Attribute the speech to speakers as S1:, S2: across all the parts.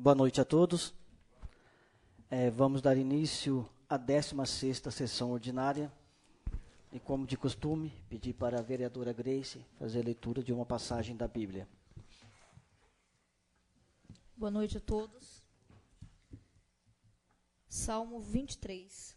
S1: Boa noite a todos. Vamos dar início à 16ª sessão ordinária. E, como de costume, pedir para a vereadora Grace fazer a leitura de uma passagem da Bíblia.
S2: Boa noite a todos. Salmo 23.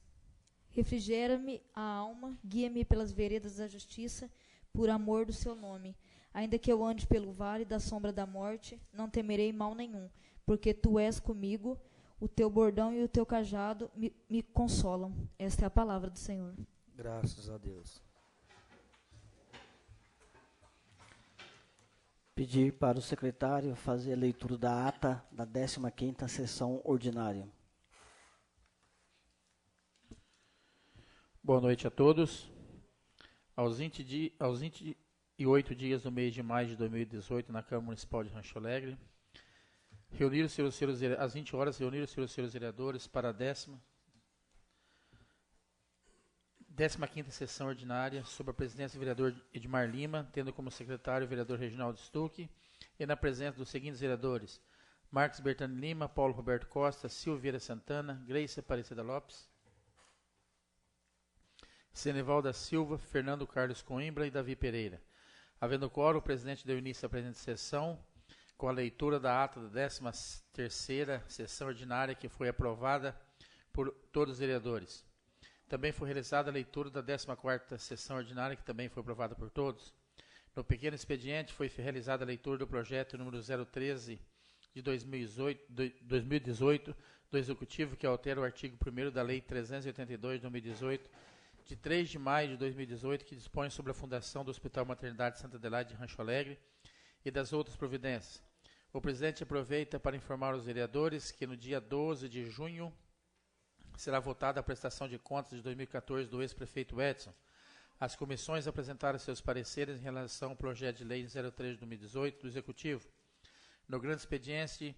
S2: Refrigera-me a alma, guia-me pelas veredas da justiça, por amor do seu nome. Ainda que eu ande pelo vale da sombra da morte, não temerei mal nenhum, porque tu és comigo, o teu bordão e o teu cajado me consolam. Esta é a palavra do Senhor.
S1: Graças a Deus. Pedir para o secretário fazer a leitura da ata da 15ª sessão ordinária.
S3: Boa noite a todos. Aos 28 dias do mês de maio de 2018, na Câmara Municipal de Rancho Alegre, às 20 horas, reuniram-se os senhores vereadores para a 15ª sessão ordinária, sob a presidência do vereador Edmar Lima, tendo como secretário o vereador Reginaldo Stuck, e na presença dos seguintes vereadores: Marcos Bertani Lima, Paulo Roberto Costa, Silveira Santana, Grace Aparecida Lopes, Seneval da Silva, Fernando Carlos Coimbra e Davi Pereira. Havendo quórum, o presidente deu início à presente sessão com a leitura da ata da 13ª sessão ordinária, que foi aprovada por todos os vereadores. Também foi realizada a leitura da 14ª sessão ordinária, que também foi aprovada por todos. No pequeno expediente foi realizada a leitura do projeto número 013 de 2018 do Executivo, que altera o artigo 1º da Lei 382 de 2018, de 3 de maio de 2018, que dispõe sobre a fundação do Hospital Maternidade Santa Adelaide de Rancho Alegre e das outras providências. O presidente aproveita para informar os vereadores que no dia 12 de junho será votada a prestação de contas de 2014 do ex-prefeito Edson. As comissões apresentaram seus pareceres em relação ao projeto de lei 03 de 2018 do Executivo. No grande expediente,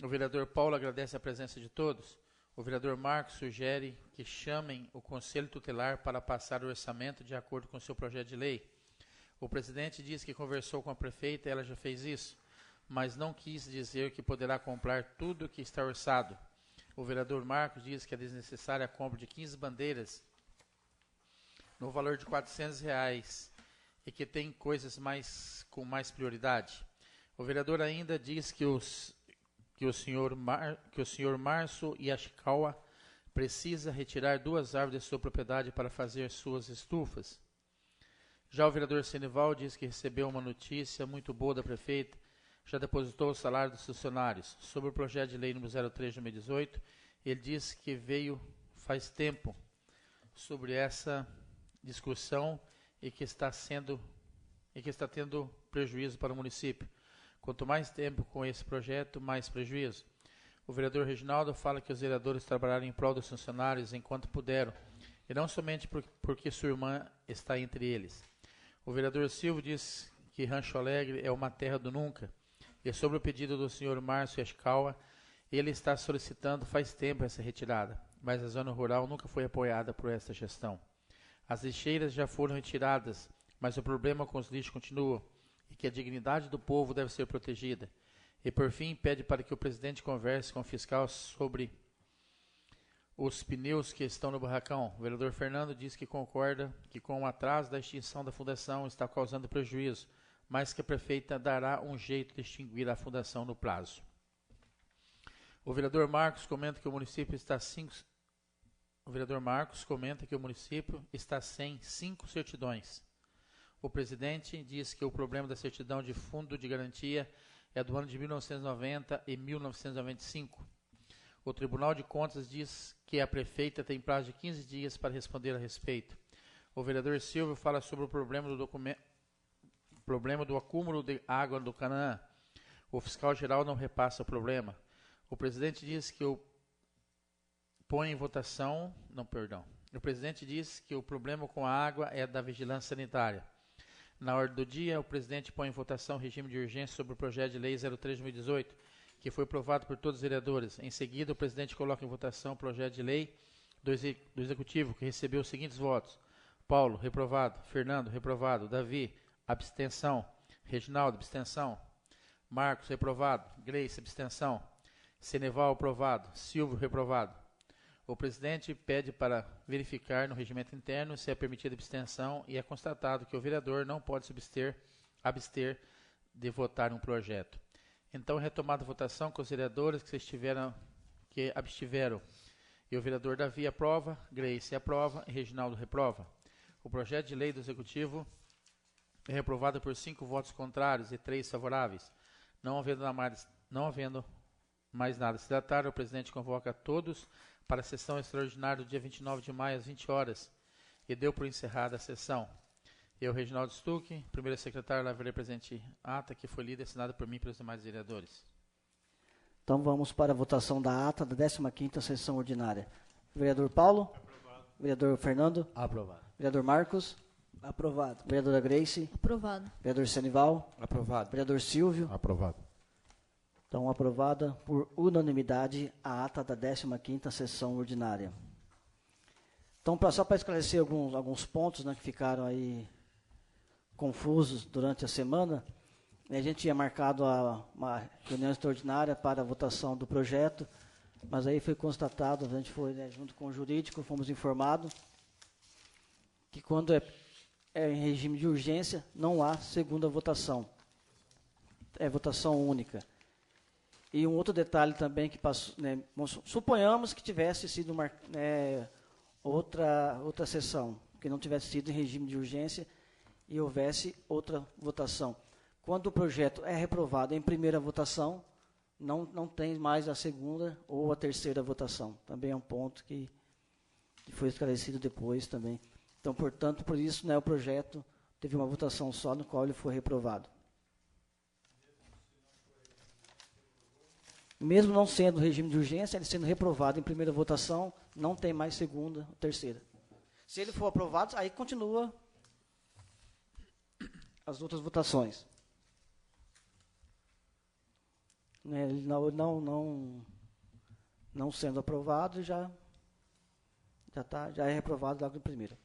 S3: o vereador Paulo agradece a presença de todos. O vereador Marcos sugere que chamem o Conselho Tutelar para passar o orçamento de acordo com seu projeto de lei. O presidente diz que conversou com a prefeita e ela já fez isso, mas não quis dizer que poderá comprar tudo que está orçado. O vereador Marcos diz que é desnecessária a compra de 15 bandeiras no valor de R$400 e que tem coisas com mais prioridade. O vereador ainda diz que o senhor Márcio Yashikawa precisa retirar 2 árvores de sua propriedade para fazer suas estufas. Já o vereador Seneval diz que recebeu uma notícia muito boa da prefeita, já depositou o salário dos funcionários. Sobre o projeto de lei número 03 de 2018, ele diz que veio faz tempo sobre essa discussão e que está tendo prejuízo para o município. Quanto mais tempo com esse projeto, mais prejuízo. O vereador Reginaldo fala que os vereadores trabalharam em prol dos funcionários enquanto puderam, e não somente porque sua irmã está entre eles. O vereador Silvio diz que Rancho Alegre é uma terra do nunca, e sobre o pedido do senhor Márcio Yashikawa, ele está solicitando faz tempo essa retirada, mas a zona rural nunca foi apoiada por esta gestão. As lixeiras já foram retiradas, mas o problema com os lixos continua, e que a dignidade do povo deve ser protegida. E, por fim, pede para que o presidente converse com o fiscal sobre os pneus que estão no barracão. O vereador Fernando diz que concorda que com o atraso da extinção da fundação está causando prejuízo, mas que a prefeita dará um jeito de extinguir a fundação no prazo. O vereador Marcos comenta que o município está sem 5 certidões. O presidente diz que o problema da certidão de fundo de garantia é do ano de 1990 e 1995. O Tribunal de Contas diz que a prefeita tem prazo de 15 dias para responder a respeito. O vereador Silvio fala sobre o problema do acúmulo de água do Canaã. O fiscal geral não repassa o problema. O presidente diz que o presidente diz que o problema com a água é da vigilância sanitária. Na ordem do dia, o presidente põe em votação o regime de urgência sobre o projeto de lei 03 de 2018, que foi aprovado por todos os vereadores. Em seguida, o presidente coloca em votação o projeto de lei do Executivo, que recebeu os seguintes votos: Paulo, reprovado; Fernando, reprovado; Davi, abstenção; Reginaldo, abstenção; Marcos, reprovado; Grace, abstenção; Seneval, aprovado. Silvio, reprovado. O presidente pede para verificar no regimento interno se é permitida abstenção e é constatado que o vereador não pode abster de votar um projeto. Então, retomada a votação com os vereadores que abstiveram. E o vereador Davi aprova, Grace aprova e Reginaldo reprova. O projeto de lei do Executivo é reprovado por 5 votos contrários e 3 favoráveis. Não havendo mais nada a se tratar, o presidente convoca todos para a sessão extraordinária do dia 29 de maio, às 20 horas, e deu por encerrada a sessão. Eu, Reginaldo Stuck, primeiro secretário, levarei presente ata que foi lida e assinada por mim e pelos demais vereadores.
S1: Então vamos para a votação da ata da 15ª sessão ordinária. Vereador Paulo? Aprovado. Vereador Fernando?
S4: Aprovado.
S1: Vereador Marcos?
S4: Aprovado.
S1: Vereadora Grace?
S2: Aprovado.
S1: Vereador Senival?
S4: Aprovado.
S1: Vereador Silvio?
S4: Aprovado.
S1: Então, aprovada por unanimidade a ata da 15ª sessão ordinária. Então, só para esclarecer alguns pontos, né, que ficaram aí confusos durante a semana, a gente tinha marcado uma reunião extraordinária para a votação do projeto, mas aí foi constatado, a gente foi, né, junto com o jurídico, fomos informados que quando é em regime de urgência, não há segunda votação. É votação única. E um outro detalhe também que passou, né, suponhamos que tivesse sido outra sessão, que não tivesse sido em regime de urgência e houvesse outra votação. Quando o projeto é reprovado em primeira votação, não tem mais a segunda ou a terceira votação. Também é um ponto que foi esclarecido depois também. Então, portanto, por isso, né, o projeto teve uma votação só, no qual ele foi reprovado. Mesmo não sendo regime de urgência, ele sendo reprovado em primeira votação, não tem mais segunda ou terceira. Se ele for aprovado, aí continua as outras votações. Ele não sendo aprovado, já é reprovado logo no primeiro.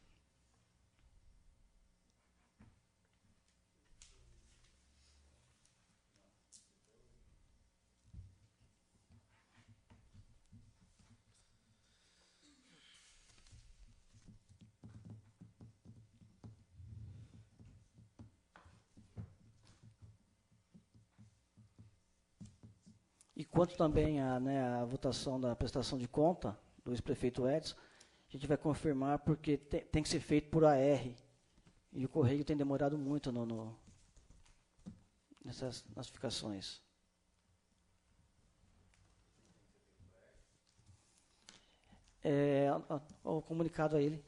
S1: E quanto também a votação da prestação de conta do ex-prefeito Edson, a gente vai confirmar porque tem que ser feito por AR. E o Correio tem demorado muito nessas notificações. O comunicado a ele.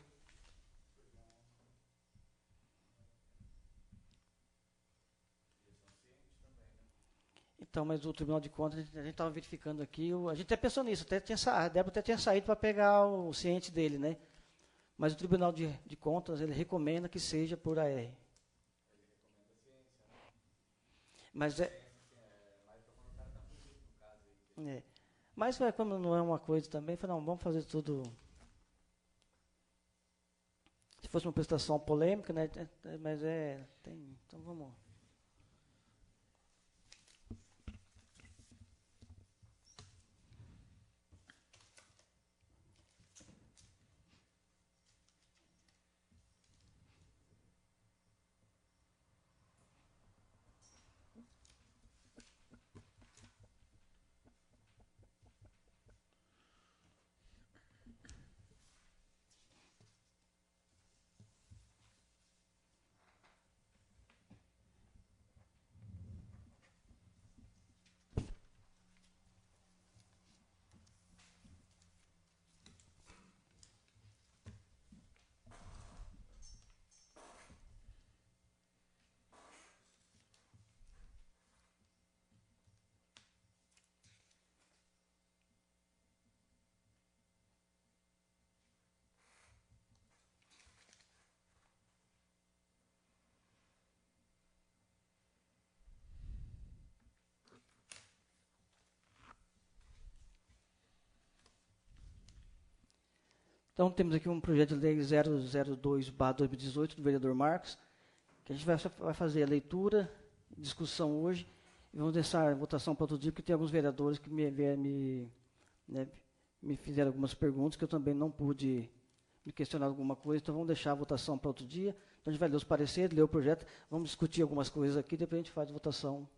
S1: Então, mas o Tribunal de Contas, a gente estava verificando aqui, a gente até pensou nisso, a Débora até tinha saído para pegar o ciente dele, né? Mas o Tribunal de Contas, ele recomenda que seja por AR. Ele recomenda a ciência, né? Mas Mas como não é uma coisa também, falei, não, vamos fazer tudo. Se fosse uma prestação polêmica, né? Mas então vamos. Então, temos aqui um projeto de lei 002/2018 do vereador Marcos, que a gente vai fazer a leitura, discussão hoje, Vamos deixar a votação para outro dia, porque tem alguns vereadores que me fizeram algumas perguntas que eu também não pude me questionar alguma coisa, então vamos deixar a votação para outro dia. Então a gente vai ler os pareceres, ler o projeto, vamos discutir algumas coisas aqui, depois a gente faz a votação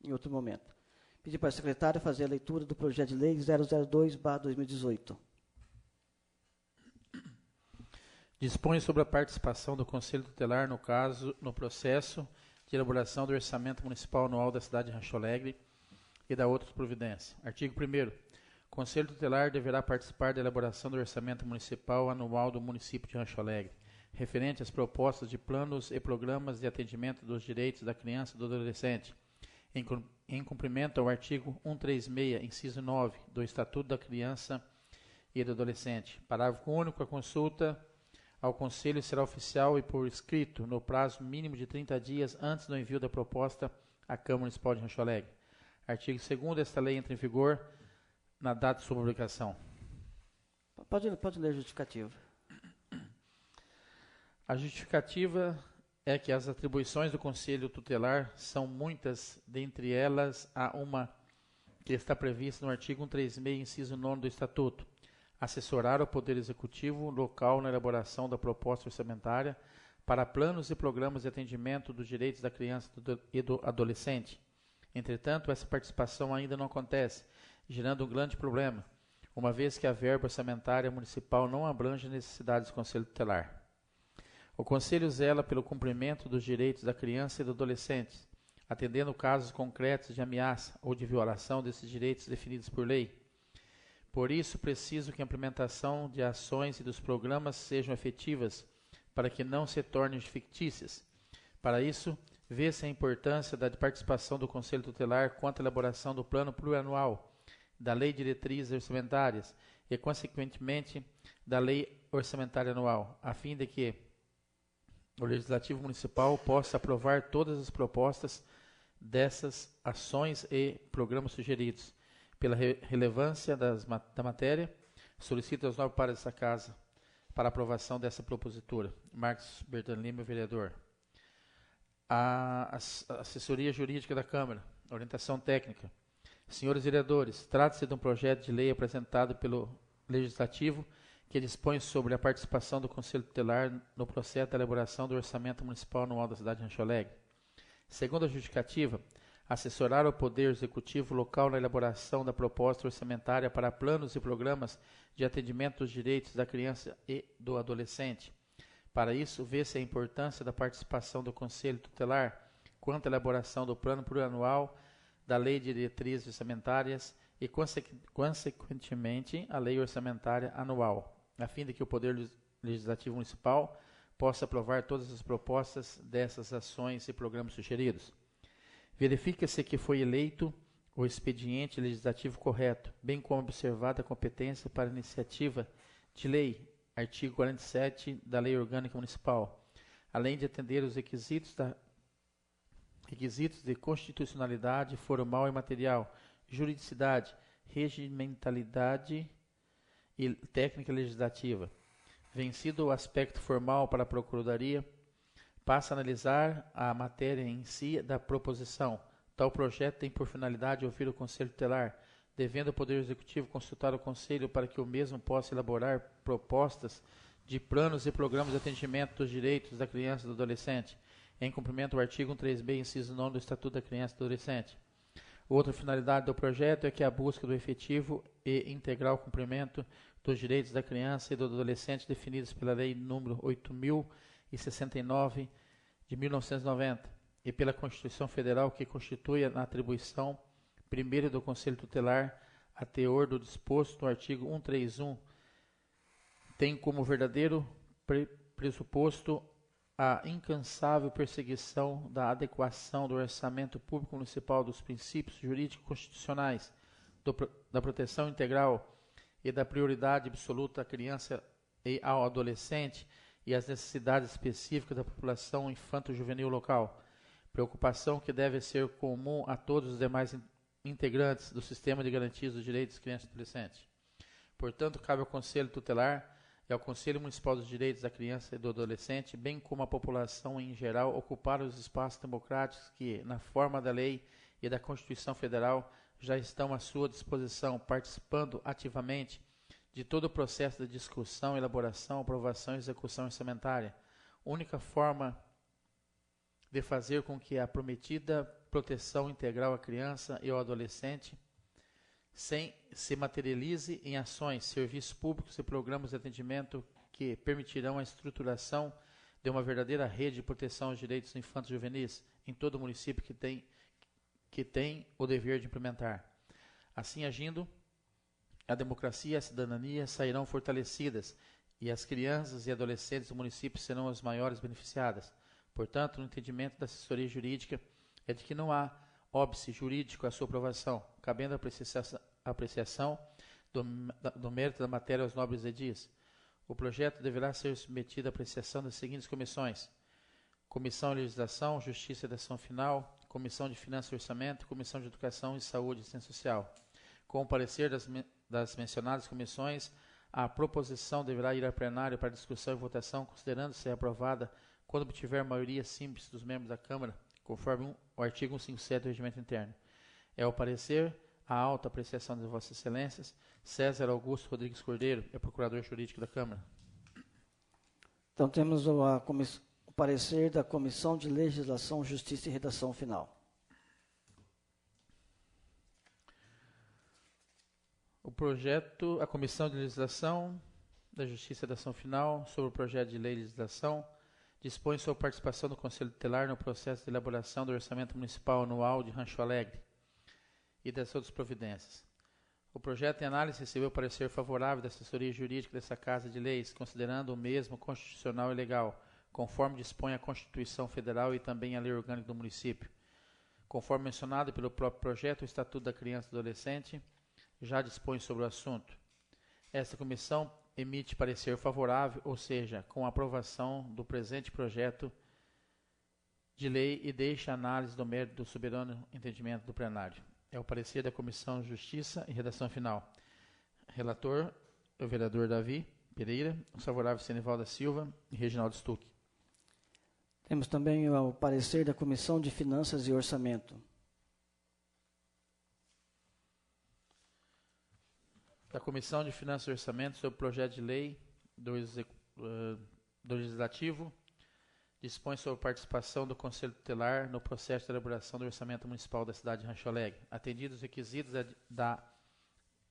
S1: em outro momento. Pedir para a secretária fazer a leitura do projeto de lei 002/2018.
S3: Dispõe sobre a participação do Conselho Tutelar no processo de elaboração do orçamento municipal anual da cidade de Rancho Alegre e da outras providências. Artigo 1º. O Conselho Tutelar deverá participar da elaboração do orçamento municipal anual do município de Rancho Alegre, referente às propostas de planos e programas de atendimento dos direitos da criança e do adolescente, em cumprimento ao artigo 136, inciso 9, do Estatuto da Criança e do Adolescente. Parágrafo único. A consulta ao Conselho será oficial e por escrito no prazo mínimo de 30 dias antes do envio da proposta à Câmara Municipal de Rancho Alegre. Artigo 2º. Esta lei entra em vigor na data de sua publicação.
S1: Pode ler a justificativa.
S3: A justificativa é que as atribuições do Conselho Tutelar são muitas, dentre elas há uma que está prevista no artigo 136, inciso 9 do Estatuto: assessorar o Poder Executivo local na elaboração da proposta orçamentária para planos e programas de atendimento dos direitos da criança e do adolescente. Entretanto, essa participação ainda não acontece, gerando um grande problema, uma vez que a verba orçamentária municipal não abrange as necessidades do Conselho Tutelar. O Conselho zela pelo cumprimento dos direitos da criança e do adolescente, atendendo casos concretos de ameaça ou de violação desses direitos definidos por lei. Por isso, preciso que a implementação de ações e dos programas sejam efetivas, para que não se tornem fictícias. Para isso, vê-se a importância da participação do Conselho Tutelar quanto à elaboração do Plano Plurianual, da Lei de Diretrizes Orçamentárias e, consequentemente, da Lei Orçamentária Anual, a fim de que o Legislativo Municipal possa aprovar todas as propostas dessas ações e programas sugeridos. Pela relevância da matéria, solicito aos nobres pares dessa Casa para aprovação dessa propositura. Marcos Bertani Lima, vereador. A assessoria jurídica da Câmara, orientação técnica. Senhores vereadores, trata-se de um projeto de lei apresentado pelo Legislativo que dispõe sobre a participação do Conselho Tutelar no processo da elaboração do orçamento municipal anual da cidade de Rancho Alegre. Segundo a justificativa, assessorar o Poder Executivo local na elaboração da proposta orçamentária para planos e programas de atendimento dos direitos da criança e do adolescente. Para isso, vê-se a importância da participação do Conselho Tutelar quanto à elaboração do Plano Plurianual, da Lei de Diretrizes Orçamentárias e, consequentemente, a Lei Orçamentária Anual, a fim de que o Poder Legislativo Municipal possa aprovar todas as propostas dessas ações e programas sugeridos. Verifica-se que foi eleito o expediente legislativo correto, bem como observada a competência para iniciativa de lei, artigo 47 da Lei Orgânica Municipal, além de atender os requisitos de constitucionalidade formal e material, juridicidade, regimentalidade e técnica legislativa. Vencido o aspecto formal para a Procuradoria, passa a analisar a matéria em si da proposição. Tal projeto tem por finalidade ouvir o Conselho Tutelar, devendo o Poder Executivo consultar o Conselho para que o mesmo possa elaborar propostas de planos e programas de atendimento dos direitos da criança e do adolescente, em cumprimento ao artigo 136b, inciso 9 do Estatuto da Criança e do Adolescente. Outra finalidade do projeto é que a busca do efetivo e integral cumprimento dos direitos da criança e do adolescente definidos pela Lei nº 8.069 de 1990 e pela Constituição Federal, que constitui a atribuição primeira do Conselho Tutelar a teor do disposto no artigo 131, tem como verdadeiro pressuposto a incansável perseguição da adequação do orçamento público municipal dos princípios jurídicos constitucionais, da proteção integral e da prioridade absoluta à criança e ao adolescente e às necessidades específicas da população infanto-juvenil local, preocupação que deve ser comum a todos os demais integrantes do sistema de garantias dos direitos das crianças e adolescentes. Portanto, cabe ao Conselho Tutelar e ao Conselho Municipal dos Direitos da Criança e do Adolescente, bem como à população em geral, ocupar os espaços democráticos que, na forma da lei e da Constituição Federal já estão à sua disposição, participando ativamente de todo o processo de discussão, elaboração, aprovação e execução orçamentária. Única forma de fazer com que a prometida proteção integral à criança e ao adolescente se materialize em ações, serviços públicos e programas de atendimento que permitirão a estruturação de uma verdadeira rede de proteção aos direitos infantis e juvenis em todo o município que tem o dever de implementar. Assim agindo, a democracia e a cidadania sairão fortalecidas e as crianças e adolescentes do município serão as maiores beneficiadas. Portanto, no entendimento da assessoria jurídica é de que não há óbice jurídico à sua aprovação, cabendo a apreciação do mérito da matéria aos nobres edis. O projeto deverá ser submetido à apreciação das seguintes comissões: Comissão de Legislação, Justiça e Redação Final, Comissão de Finanças e Orçamento, Comissão de Educação e Saúde e Assistência Social. Com o parecer das mencionadas comissões, a proposição deverá ir a plenário para discussão e votação, considerando ser aprovada quando obtiver maioria simples dos membros da Câmara, conforme o artigo 157 do Regimento Interno. É o parecer a alta apreciação de Vossas Excelências, César Augusto Rodrigues Cordeiro, é Procurador Jurídico da Câmara.
S1: Então temos o parecer da Comissão de Legislação, Justiça e Redação Final.
S3: O projeto, a Comissão de Legislação da Justiça e Redação Final sobre o projeto de lei de legislação dispõe sua participação do Conselho Tutelar no processo de elaboração do Orçamento Municipal Anual de Rancho Alegre e das outras providências. O projeto em análise recebeu parecer favorável da assessoria jurídica dessa Casa de Leis, considerando o mesmo constitucional e legal, conforme dispõe a Constituição Federal e também a Lei Orgânica do Município. Conforme mencionado pelo próprio projeto, o Estatuto da Criança e do Adolescente já dispõe sobre o assunto. Esta comissão emite parecer favorável, ou seja, com a aprovação do presente projeto de lei e deixa a análise do mérito do soberano entendimento do plenário. É o parecer da Comissão de Justiça e Redação Final. Relator, o vereador Davi Pereira, os favoráveis Senivalda Silva e Reginaldo Stuck.
S1: Temos também o parecer da Comissão de Finanças e Orçamento.
S3: Da Comissão de Finanças e Orçamento sobre o projeto de lei do Legislativo, dispõe sobre a participação do Conselho Tutelar no processo de elaboração do Orçamento Municipal da cidade de Rancho Alegre. Atendidos os requisitos da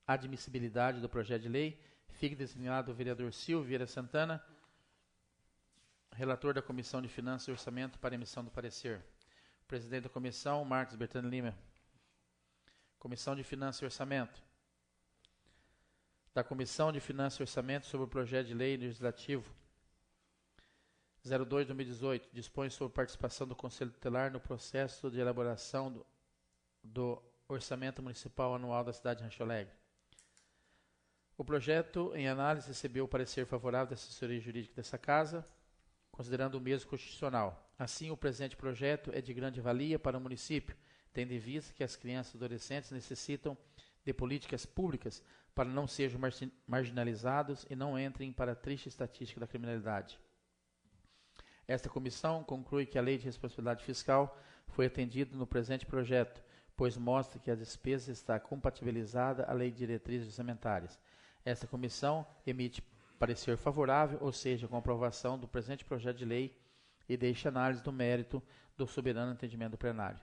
S3: admissibilidade do projeto de lei, fique designado o vereador Silvio Vieira Santana, relator da Comissão de Finanças e Orçamento, para emissão do parecer. Presidente da Comissão, Marcos Bertani Lima. Comissão de Finanças e Orçamento. Da Comissão de Finanças e Orçamento sobre o projeto de lei legislativo 02/2018, dispõe sobre participação do Conselho Tutelar no processo de elaboração do Orçamento Municipal Anual da cidade de Rancho Alegre. O projeto, em análise, recebeu o parecer favorável da assessoria jurídica dessa Casa, considerando o mesmo constitucional. Assim, o presente projeto é de grande valia para o município, tendo em vista que as crianças e adolescentes necessitam de políticas públicas para não sejam marginalizados e não entrem para a triste estatística da criminalidade. Esta comissão conclui que a Lei de Responsabilidade Fiscal foi atendida no presente projeto, pois mostra que a despesa está compatibilizada à Lei de Diretrizes Orçamentárias. Esta comissão emite parecer favorável, ou seja, com aprovação do presente projeto de lei e deixa análise do mérito do soberano entendimento do plenário.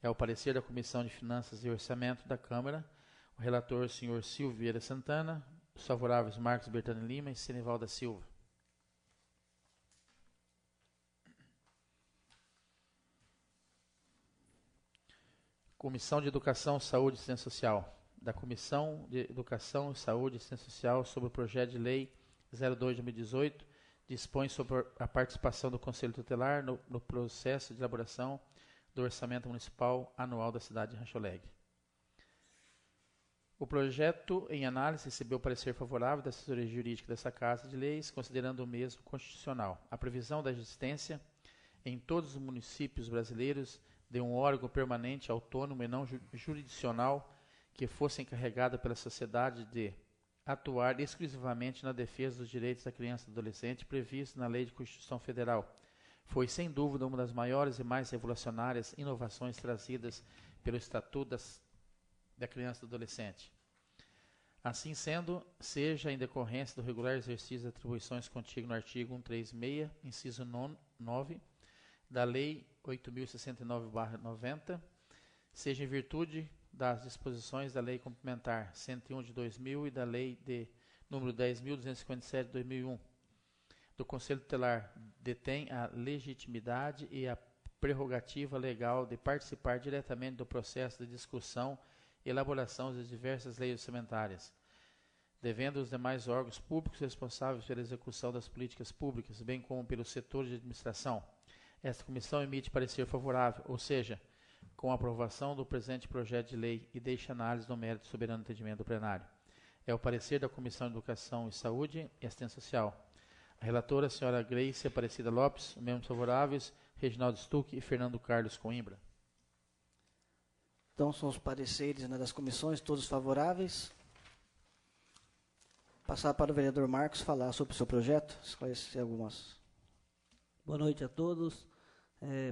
S3: É o parecer da Comissão de Finanças e Orçamento da Câmara, o relator, senhor Silvio Vieira Santana, os favoráveis Marcos Bertani Lima e Senivalda Silva. Comissão de Educação, Saúde e Assistência Social. Da Comissão de Educação, Saúde e Assistência Social sobre o projeto de lei 02/2018, dispõe sobre a participação do Conselho Tutelar no processo de elaboração do Orçamento Municipal Anual da cidade de Rancho Alegre. O projeto, em análise, recebeu parecer favorável da assessoria jurídica dessa Casa de Leis, considerando o mesmo constitucional. A previsão da existência em todos os municípios brasileiros de um órgão permanente, autônomo e não jurisdicional que fosse encarregado pela sociedade de atuar exclusivamente na defesa dos direitos da criança e do adolescente previsto na Lei de Constituição Federal. Foi, sem dúvida, uma das maiores e mais revolucionárias inovações trazidas pelo Estatuto da Criança e do Adolescente. Assim sendo, seja em decorrência do regular exercício das atribuições contidas no artigo 136, inciso 9, da Lei 8.069/90, seja em virtude das disposições da Lei Complementar 101 de 2000 e da Lei de número 10.257 de 2001, do Conselho Tutelar detém a legitimidade e a prerrogativa legal de participar diretamente do processo de discussão e elaboração das diversas leis orçamentárias, devendo os demais órgãos públicos responsáveis pela execução das políticas públicas, bem como pelos setores de administração. Esta comissão emite parecer favorável, ou seja, com a aprovação do presente projeto de lei e deixa análise do mérito soberano do entendimento do plenário. É o parecer da Comissão de Educação e Saúde e Assistência Social. A relatora, a senhora Grace Aparecida Lopes, membros favoráveis, Reginaldo Stuck e Fernando Carlos Coimbra.
S1: Então, são os pareceres, né, das comissões, todos favoráveis. Passar para o vereador Marcos falar sobre o seu projeto, esclarecer algumas.
S4: Boa noite a todos.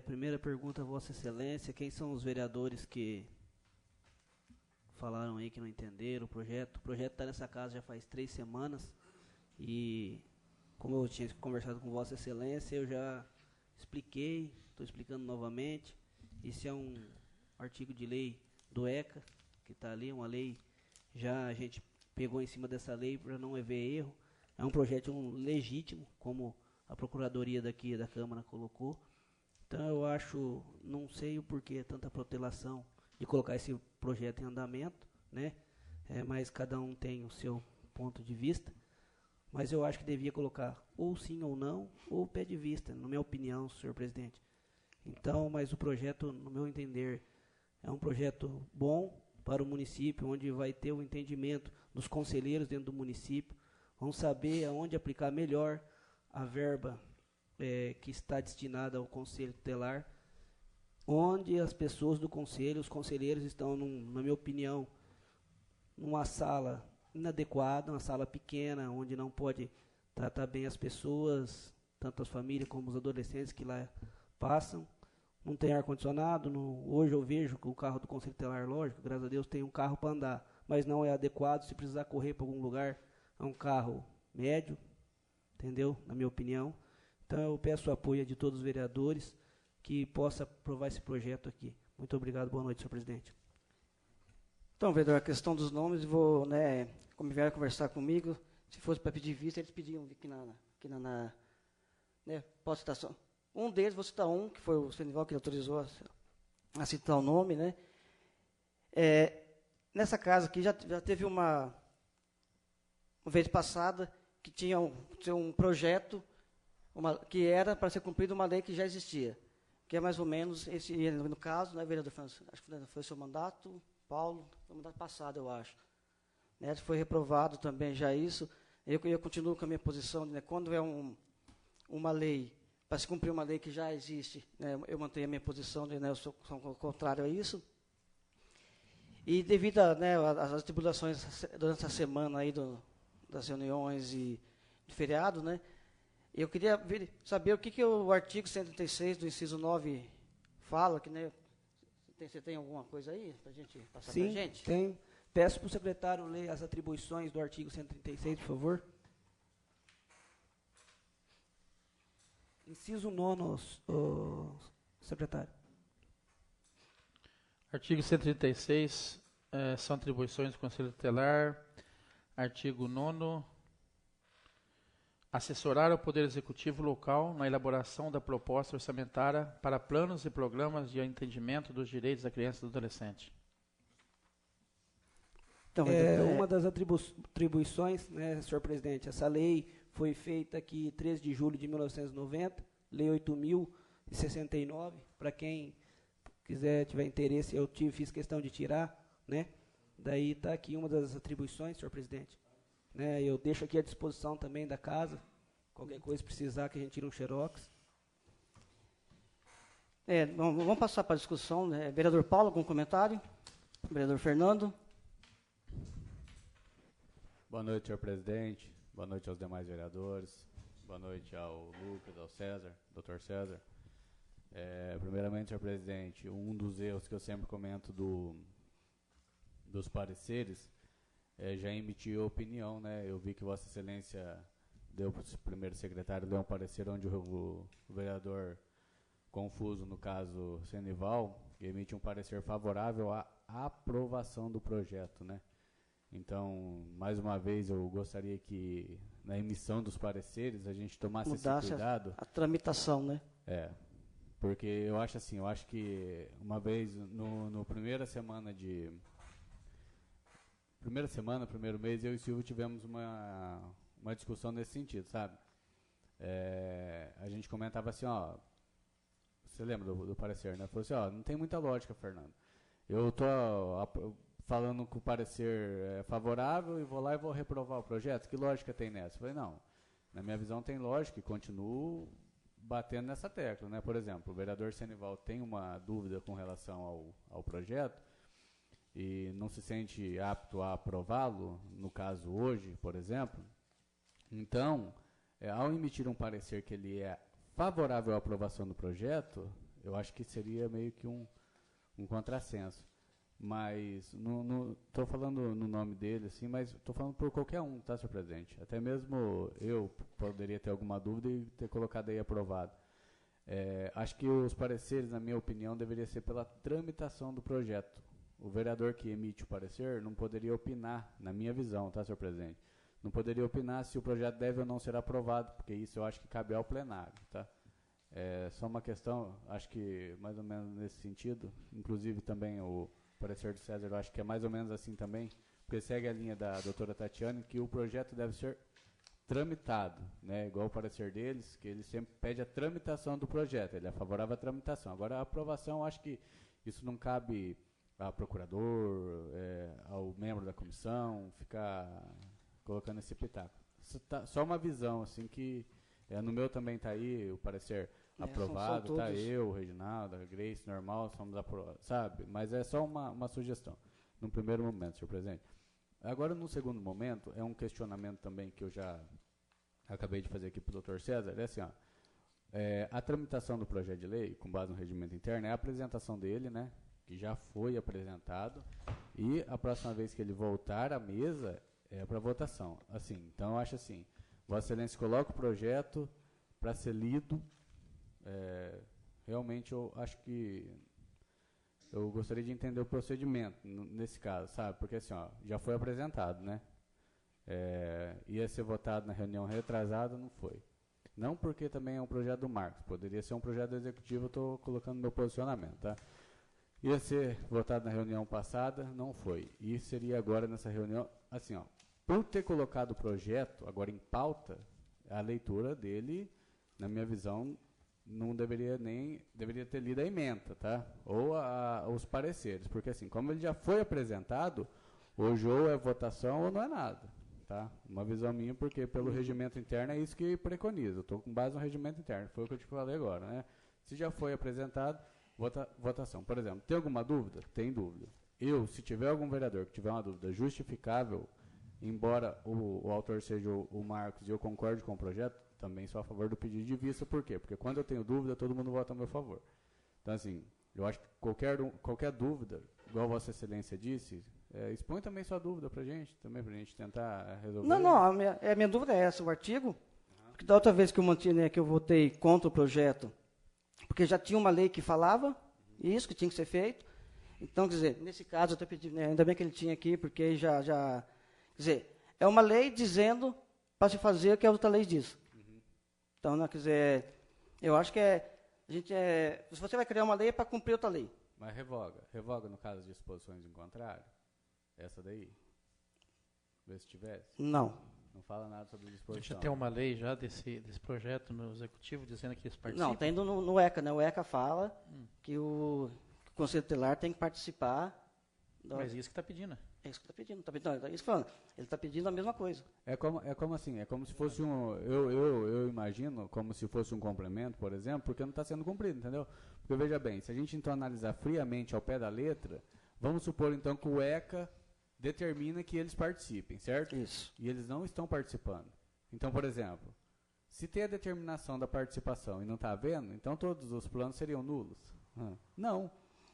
S4: Primeira pergunta, Vossa Excelência, quem são os vereadores que falaram aí que não entenderam o projeto? O projeto está nessa casa já faz 3 semanas e, como eu tinha conversado com Vossa Excelência, eu já expliquei, estou explicando novamente. Esse é um artigo de lei do ECA, que está ali, uma lei, já a gente pegou em cima dessa lei para não haver erro. É um projeto legítimo, como a Procuradoria daqui da Câmara colocou. Então eu acho, não sei o porquê tanta protelação de colocar esse projeto em andamento, né? Mas cada um tem o seu ponto de vista. Mas eu acho que devia colocar ou sim ou não, ou pé de vista, na minha opinião, senhor presidente. Então, mas o projeto, no meu entender, é um projeto bom para o município, onde vai ter o entendimento dos conselheiros dentro do município, vão saber aonde aplicar melhor a verba que está destinada ao Conselho Tutelar, onde as pessoas do Conselho, os conselheiros estão, na minha opinião, numa sala inadequada, uma sala pequena, onde não pode tratar bem as pessoas, tanto as famílias como os adolescentes que lá passam. Não tem ar-condicionado. Hoje eu vejo que o carro do Conselho Tutelar, lógico, graças a Deus, tem um carro para andar, mas não é adequado. Se precisar correr para algum lugar, é um carro médio, entendeu? Na minha opinião. Então eu peço o apoio de todos os vereadores que possa aprovar esse projeto aqui. Muito obrigado, boa noite, senhor presidente.
S1: Então, vereador, a questão dos nomes, vou, né, como vieram conversar comigo, se fosse para pedir vista, eles pediam aqui né, posso citar só. Um deles, vou citar um, que foi o Senival que autorizou a citar o nome, né? Nessa casa aqui já teve uma vez passada que tinha um projeto que era para ser cumprida uma lei que já existia, que é mais ou menos esse, no caso, né, vereador Francisco, acho que foi o seu mandato, Paulo, foi o mandato passado, eu acho. Né, foi reprovado também já isso. Eu continuo com a minha posição, né, quando é uma lei, para se cumprir uma lei que já existe, né, eu mantenho a minha posição, né, eu sou contrário a isso. E devido às atribulações durante a semana aí das reuniões e de feriado, né, eu queria saber o que o artigo 136 do inciso 9 fala, que, né, você tem alguma coisa aí para a gente passar para a gente?
S4: Sim, tem. Peço para o secretário ler as atribuições do artigo 136, por favor. Inciso 9, secretário.
S3: Artigo 136, são atribuições do Conselho Tutelar. Artigo 9º, assessorar o Poder Executivo local na elaboração da proposta orçamentária para planos e programas de atendimento dos direitos da criança e do adolescente.
S4: Então, uma das atribuições, né, senhor presidente, essa lei foi feita aqui 13 de julho de 1990, Lei 8.069, para quem quiser, tiver interesse, fiz questão de tirar, né? Daí está aqui uma das atribuições, senhor presidente. Né, eu deixo aqui à disposição também da casa, qualquer coisa precisar que a gente tire um xerox.
S1: Vamos passar para a discussão, né? Vereador Paulo, algum comentário? Vereador Fernando?
S5: Boa noite, senhor presidente. Boa noite aos demais vereadores. Boa noite ao Lucas, ao César, doutor César. Primeiramente, senhor presidente, um dos erros que eu sempre comento dos pareceres já emitiu opinião, né? Eu vi que Vossa Excelência deu para o primeiro secretário ler um parecer onde o vereador Confuso, no caso Senival, emite um parecer favorável à aprovação do projeto, né? Então, mais uma vez, eu gostaria que na emissão dos pareceres a gente tomasse esse cuidado.
S1: A tramitação, né?
S5: Porque eu acho que uma vez no primeiro mês, eu e o Silvio tivemos uma discussão nesse sentido, sabe? A gente comentava assim, ó, você lembra do parecer, né? Falou assim, ó, não tem muita lógica, Fernando. Eu tô falando que o parecer é favorável e vou lá e vou reprovar o projeto. Que lógica tem nessa? Eu falei, não, na minha visão tem lógica e continuo batendo nessa tecla, né? Por exemplo, o vereador Senival tem uma dúvida com relação ao projeto e não se sente apto a aprová-lo, no caso hoje, por exemplo. Então, ao emitir um parecer que ele é favorável à aprovação do projeto, eu acho que seria meio que um contrassenso. Mas, estou falando no nome dele, assim, mas estou falando por qualquer um, tá, senhor presidente? Até mesmo eu poderia ter alguma dúvida e ter colocado aí aprovado. Acho que os pareceres, na minha opinião, deveria ser pela tramitação do projeto. O vereador que emite o parecer não poderia opinar, na minha visão, tá, senhor presidente? Não poderia opinar se o projeto deve ou não ser aprovado, porque isso eu acho que cabe ao plenário, tá? Só uma questão, acho que mais ou menos nesse sentido, inclusive também o parecer do César, eu acho que é mais ou menos assim também, porque segue a linha da doutora Tatiane, que o projeto deve ser tramitado, né? Igual o parecer deles, que ele sempre pede a tramitação do projeto, ele é favorável à tramitação. Agora, a aprovação, acho que isso não cabe ao procurador, ao membro da comissão, ficar colocando esse pitaco. Só uma visão, assim, que no meu também está aí o parecer aprovado, tá? Eu, o Reginaldo, a Grace, normal, somos aprovados, sabe? Mas é só uma sugestão, num primeiro momento, senhor presidente. Agora, no segundo momento, é um questionamento também que eu já acabei de fazer aqui para o doutor César, é assim, ó, a tramitação do projeto de lei, com base no regimento interno, é a apresentação dele, né? Que já foi apresentado, e a próxima vez que ele voltar à mesa é para votação. Assim, então eu acho assim, Vossa Excelência coloca o projeto para ser lido. Realmente eu acho que eu gostaria de entender o procedimento nesse caso, sabe? Porque assim, ó, já foi apresentado, né? Ia ser votado na reunião retrasada, não foi. Não porque também é um projeto do Marcos, poderia ser um projeto do Executivo, eu estou colocando meu posicionamento, tá? Ia ser votado na reunião passada, não foi. E seria agora nessa reunião, assim, ó, por ter colocado o projeto agora em pauta, a leitura dele, na minha visão, não deveria ter lido a ementa, tá? Ou os pareceres, porque assim, como ele já foi apresentado, hoje ou é votação ou não é nada, tá? Uma visão minha, porque pelo regimento interno é isso que preconiza. Eu estou com base no regimento interno, foi o que eu te falei agora, né? Se já foi apresentado, votação. Por exemplo, tem alguma dúvida? Tem dúvida. Se tiver algum vereador que tiver uma dúvida justificável, embora o autor seja o Marcos e eu concorde com o projeto, também sou a favor do pedido de vista. Por quê? Porque quando eu tenho dúvida, todo mundo vota a meu favor. Então, assim, eu acho que qualquer dúvida, igual Vossa Excelência disse, expõe também sua dúvida para a gente, também para a gente tentar resolver.
S1: Não, a minha dúvida é essa, o artigo, porque da outra vez que eu mantive, que eu votei contra o projeto, porque já tinha uma lei que falava isso, que tinha que ser feito. Então, quer dizer, nesse caso, eu até pedi, né, ainda bem que ele tinha aqui, porque já quer dizer, é uma lei dizendo para se fazer o que a outra lei diz. Então, né, quer dizer, eu acho que se você vai criar uma lei, é para cumprir outra lei.
S5: Mas revoga no caso de exposições em contrário? Essa daí? Vê se tivesse?
S1: Não
S5: fala nada sobre disposição.
S3: Já tem uma lei já desse projeto no Executivo dizendo que eles participam?
S1: Não, tem no ECA, né? O ECA fala que o Conselho Tutelar tem que participar.
S3: Mas isso que está pedindo, né?
S1: É isso que está pedindo. É isso que falando. Ele está pedindo a mesma coisa.
S5: É como assim, é como se fosse eu imagino como se fosse um complemento, por exemplo, porque não está sendo cumprido, entendeu? Porque veja bem, se a gente então analisar friamente ao pé da letra, vamos supor então que o ECA determina que eles participem, certo?
S1: Isso.
S5: E eles não estão participando. Então, por exemplo, Se tem a determinação da participação e não está havendo, então todos os planos seriam nulos? Não,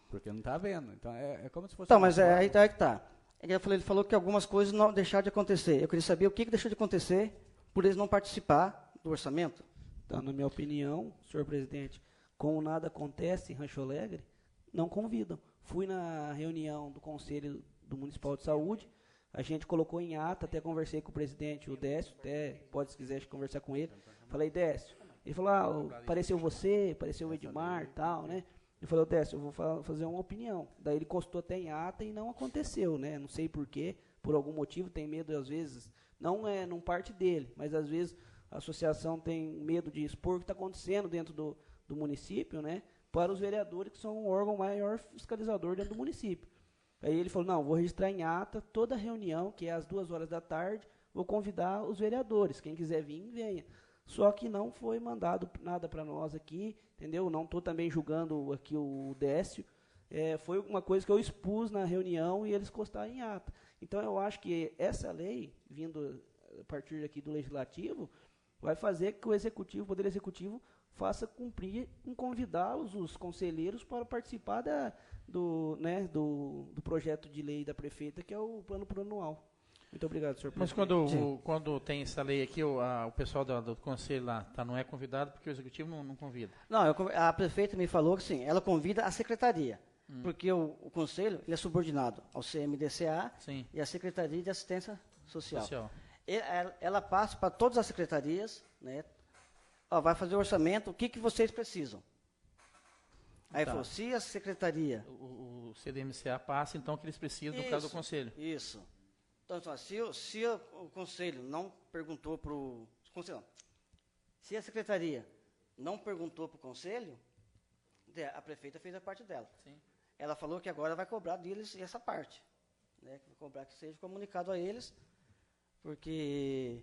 S5: porque não está havendo. Então é como se fosse...
S1: Então, mas aí tá que tá. Ele falou que algumas coisas não deixaram de acontecer. Eu queria saber o que deixou de acontecer por eles não participar do orçamento.
S4: Então, na minha opinião, senhor presidente, como nada acontece em Rancho Alegre, não convidam. Fui na reunião do Conselho do Municipal de Saúde, a gente colocou em ata, até conversei com o presidente, o Décio, até pode, se quiser, conversar com ele. Falei, Décio, ele falou, apareceu você, apareceu o Edmar e tal, né? Ele falou, Décio, eu vou fazer uma opinião. Daí ele encostou até em ata e não aconteceu, né? Não sei porquê, por algum motivo, tem medo, às vezes, não parte dele, mas às vezes a associação tem medo de expor o que está acontecendo dentro do município, né? Para os vereadores, que são o órgão maior fiscalizador dentro do município. Aí ele falou, não, vou registrar em ata toda a reunião, que é às 14h, vou convidar os vereadores, quem quiser vir, venha. Só que não foi mandado nada para nós aqui, entendeu? Não estou também julgando aqui o Décio, foi uma coisa que eu expus na reunião e eles encostaram em ata. Então, eu acho que essa lei, vindo a partir aqui do Legislativo, vai fazer que o Poder Executivo, faça cumprir em convidar os conselheiros para participar do projeto de lei da prefeita, que é o plano plurianual. Muito obrigado, senhor presidente.
S3: Mas quando tem essa lei aqui, o pessoal do conselho lá não é convidado porque o executivo não convida?
S1: Não, a prefeita me falou que sim, ela convida a secretaria, porque o conselho ele é subordinado ao CMDCA e à Secretaria de Assistência Social. Ela passa para todas as secretarias, né? Vai fazer o orçamento, o que vocês precisam? Aí falou, se a secretaria...
S3: O CDMCA passa, então, que eles precisam, no caso do conselho.
S1: Isso. Então, se o conselho não perguntou para o... Se a secretaria não perguntou para o conselho, a prefeita fez a parte dela.
S3: Sim.
S1: Ela falou que agora vai cobrar deles essa parte. Né? Vai cobrar que seja comunicado a eles, porque...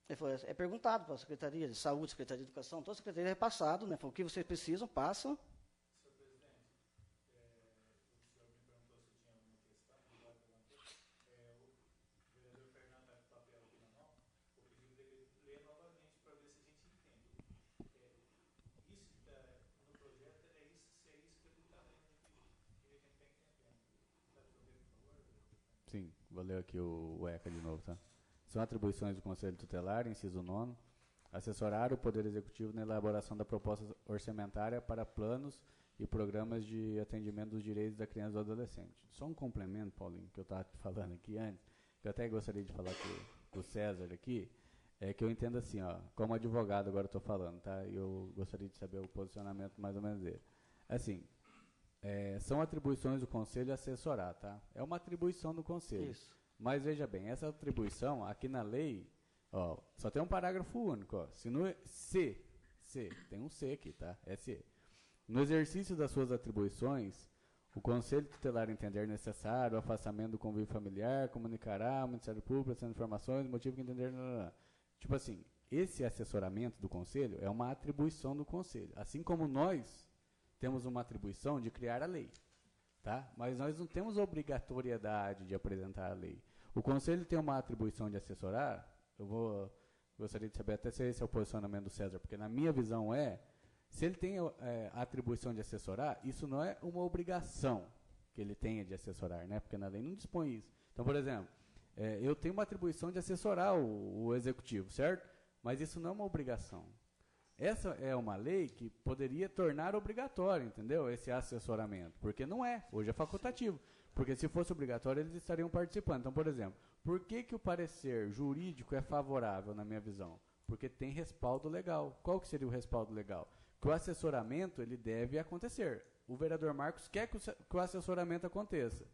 S1: Ele falou, é perguntado para a Secretaria de Saúde, Secretaria de Educação, toda a Secretaria é repassado, né? Falou, o que vocês precisam, passam.
S5: Senhor presidente, o senhor me perguntou se tinha alguma questão, o vereador Fernando está com o papel aqui na mão, eu pedi dele ler novamente para ver se a gente entende. Isso que está no projeto, se é isso que ele está lendo aqui, que a gente está entendendo. Dá para ler, por favor? Sim, vou ler aqui o ECA de novo, tá? São atribuições do Conselho Tutelar, inciso 9, assessorar o Poder Executivo na elaboração da proposta orçamentária para planos e programas de atendimento dos direitos da criança e do adolescente. Só um complemento, Paulinho, que eu estava falando aqui antes, que eu até gostaria de falar com o César aqui, é que eu entendo assim, como advogado agora estou falando, tá? E eu gostaria de saber o posicionamento mais ou menos dele. Assim, são atribuições do Conselho assessorar, tá? É uma atribuição do Conselho.
S1: Isso.
S5: Mas veja bem, essa atribuição, aqui na lei, só tem um parágrafo único. Se, tem um C aqui, tá? É C. No exercício das suas atribuições, o Conselho Tutelar entender necessário o afastamento do convívio familiar, comunicará ao Ministério Público, prestando informações, motivo que entender... Tipo assim, esse assessoramento do Conselho é uma atribuição do Conselho. Assim como nós temos uma atribuição de criar a lei. Tá? Mas nós não temos obrigatoriedade de apresentar a lei. O Conselho tem uma atribuição de assessorar, gostaria de saber até se esse é o posicionamento do César, porque na minha visão se ele tem a atribuição de assessorar, isso não é uma obrigação que ele tenha de assessorar, né? Porque na lei não dispõe isso. Então, por exemplo, eu tenho uma atribuição de assessorar o Executivo, certo? Mas isso não é uma obrigação. Essa é uma lei que poderia tornar obrigatório, entendeu? Esse assessoramento, porque não é, hoje é facultativo. Porque se fosse obrigatório, eles estariam participando. Então, por exemplo, por que o parecer jurídico é favorável, na minha visão? Porque tem respaldo legal. Qual que seria o respaldo legal? Que o assessoramento ele deve acontecer. O vereador Marcos quer que o assessoramento aconteça.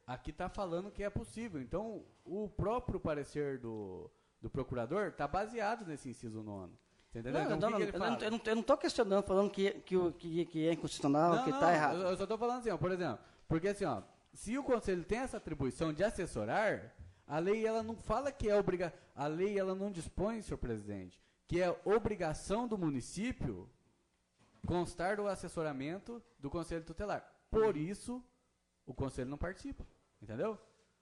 S5: Aqui está falando que é possível. Então, o próprio parecer do procurador está baseado nesse inciso 9. Entendeu?
S1: Eu não estou questionando, falando que é inconstitucional, que está errado.
S5: Eu só estou falando assim, por exemplo, porque assim, se o Conselho tem essa atribuição de assessorar, a lei ela não fala que é a lei ela não dispõe, senhor presidente, que é obrigação do município constar do assessoramento do Conselho Tutelar. Por isso, o Conselho não participa, entendeu?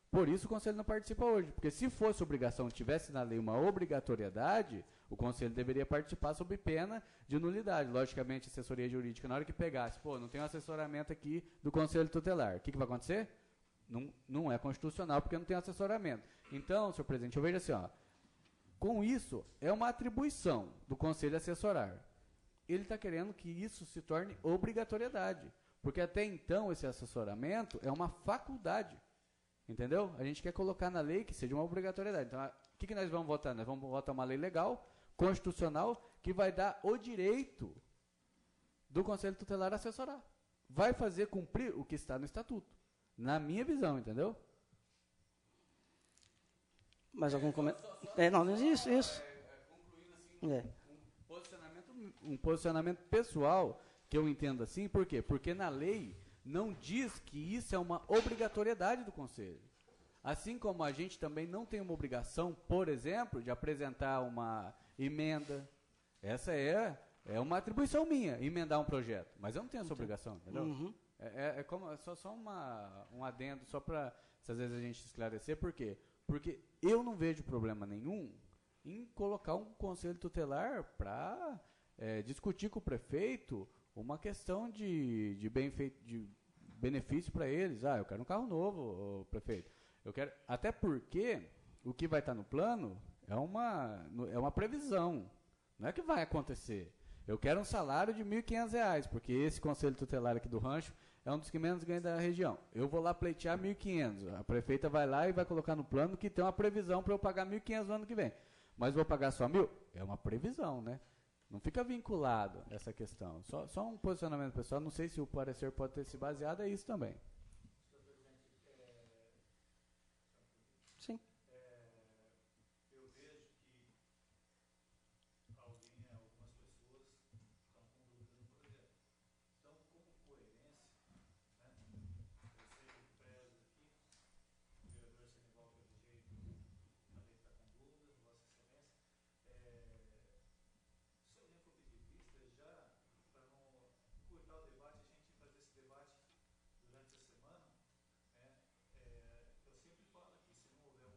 S5: Por isso o Conselho não participa hoje, porque se fosse obrigação, tivesse na lei uma obrigatoriedade, O conselho deveria participar sob pena de nulidade. Logicamente, a assessoria jurídica, na hora que pegasse, não tem um assessoramento aqui do conselho tutelar. O que vai acontecer? Não é constitucional, porque não tem assessoramento. Então, senhor presidente, eu vejo assim, com isso, é uma atribuição do conselho assessorar. Ele está querendo que isso se torne obrigatoriedade, porque até então esse assessoramento é uma faculdade, entendeu? A gente quer colocar na lei que seja uma obrigatoriedade. Então, o que nós vamos votar? Nós vamos votar uma lei legal, constitucional, que vai dar o direito do conselho tutelar a assessorar. Vai fazer cumprir o que está no estatuto, na minha visão, entendeu?
S1: Mais algum comentário? Não, isso.
S5: Concluindo assim, um posicionamento pessoal, que eu entendo assim, por quê? Porque na lei não diz que isso é uma obrigatoriedade do conselho. Assim como a gente também não tem uma obrigação, por exemplo, de apresentar uma emenda. Essa é uma atribuição minha, emendar um projeto. Mas eu não tenho essa obrigação, entendeu?
S1: Uhum.
S5: Só um adendo, só para, às vezes, a gente esclarecer. Por quê? Porque eu não vejo problema nenhum em colocar um conselho tutelar para discutir com o prefeito uma questão de benefício para eles. Eu quero um carro novo, prefeito. Eu quero, até porque o que vai estar no plano é uma previsão. Não é que vai acontecer. Eu quero um salário de R$ 1.500, porque esse conselho tutelar aqui do rancho é um dos que menos ganha da região. Eu vou lá pleitear 1.500. A prefeita vai lá e vai colocar no plano que tem uma previsão para eu pagar 1.500 no ano que vem. Mas vou pagar só 1.000? É uma previsão, né? Não fica vinculado essa questão. Só um posicionamento pessoal. Não sei se o parecer pode ter se baseado, é isso também.
S1: Sim.
S3: Eu vejo que algumas pessoas estão com dúvidas no projeto. Então, como coerência, né, eu sempre prezo aqui, o vereador Senival, pelo jeito, também está com dúvidas, Vossa Excelência. Se alguém for pedir vista, já, para não encurtar o debate, a gente fazer esse debate durante a semana, né, eu sempre falo aqui, se não houver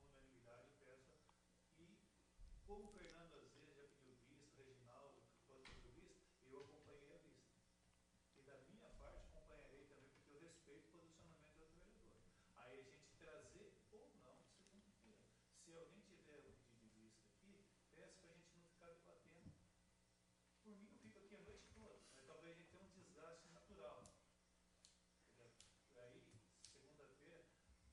S3: unanimidade, eu peço. E como o Fernando Azevedo já pediu vista, o Reginaldo pediu vista, eu acompanhei a vista. E da minha parte, acompanharei também, porque eu respeito o posicionamento do outro vereador. Aí a gente trazer ou não segunda-feira. Se alguém tiver o pedido de vista aqui, peço para a gente não ficar debatendo. Por mim, eu fico aqui a noite toda, mas talvez a gente tenha um desgaste natural. Aí, segunda-feira,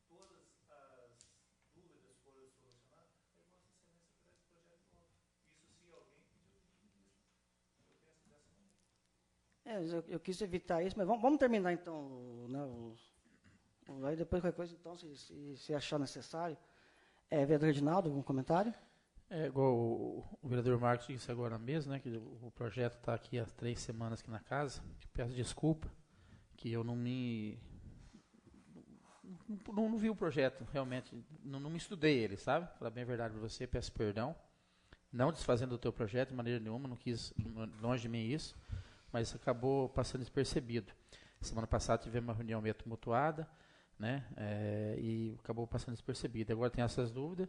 S3: todas as dúvidas foram solucionadas, aí Vossa Excelência traz o projeto de volta. Isso se alguém pediu pedido de vista. Eu penso dessa maneira.
S1: Eu quis evitar isso, mas vamos terminar então, né, aí depois qualquer coisa, então, se achar necessário. Vereador Reginaldo, algum comentário?
S3: Igual o vereador Marcos disse agora mesmo, né, que o projeto está aqui há 3 semanas aqui na casa. Peço desculpa que eu não vi o projeto, realmente, não me estudei ele, sabe? Falar bem a verdade para você, peço perdão. Não desfazendo o teu projeto de maneira nenhuma, não quis, longe de mim isso, mas acabou passando despercebido. Semana passada tivemos uma reunião meio tumultuada, né, e acabou passando despercebido. Agora tem essas dúvidas,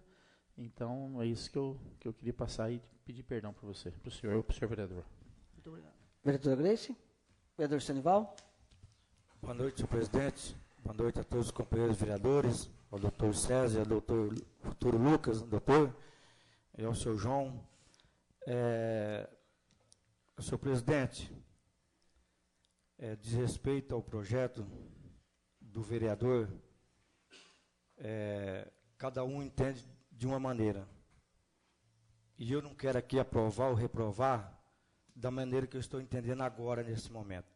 S3: então é isso que eu queria passar e pedir perdão para você, para o senhor vereador.
S1: Muito obrigado. Vereadora Grace? Vereador Senival?
S6: Boa noite, senhor presidente. Boa noite a todos os companheiros vereadores, ao doutor César, ao doutor Lucas, doutor, e ao senhor João. Senhor presidente, diz respeito ao projeto do vereador, cada um entende de uma maneira. E eu não quero aqui aprovar ou reprovar da maneira que eu estou entendendo agora, nesse momento.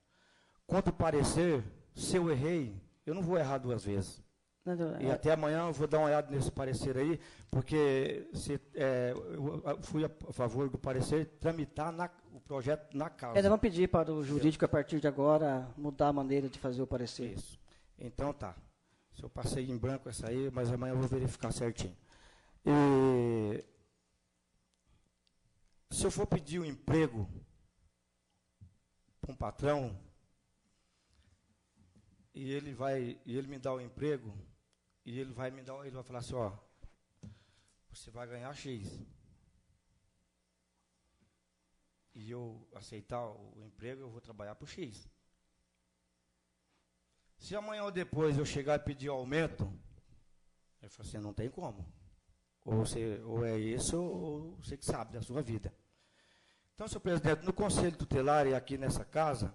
S6: Quanto ao parecer, se eu errei, eu não vou errar 2 vezes. E até amanhã eu vou dar uma olhada nesse parecer aí, porque eu fui a favor do parecer tramitar o projeto na casa.
S1: Vamos pedir para o jurídico, a partir de agora, mudar a maneira de fazer o parecer.
S6: Isso. Então tá. Se eu passei em branco essa aí, mas amanhã eu vou verificar certinho. Se eu for pedir um emprego para um patrão, e ele me dá o emprego, e ele vai falar assim, ó, você vai ganhar X. e eu aceitar o emprego, eu vou trabalhar por X. Se amanhã ou depois eu chegar e pedir aumento, eu falo assim, não tem como. Ou é isso, ou você que sabe da sua vida. Então, senhor presidente, no Conselho Tutelar e aqui nessa casa,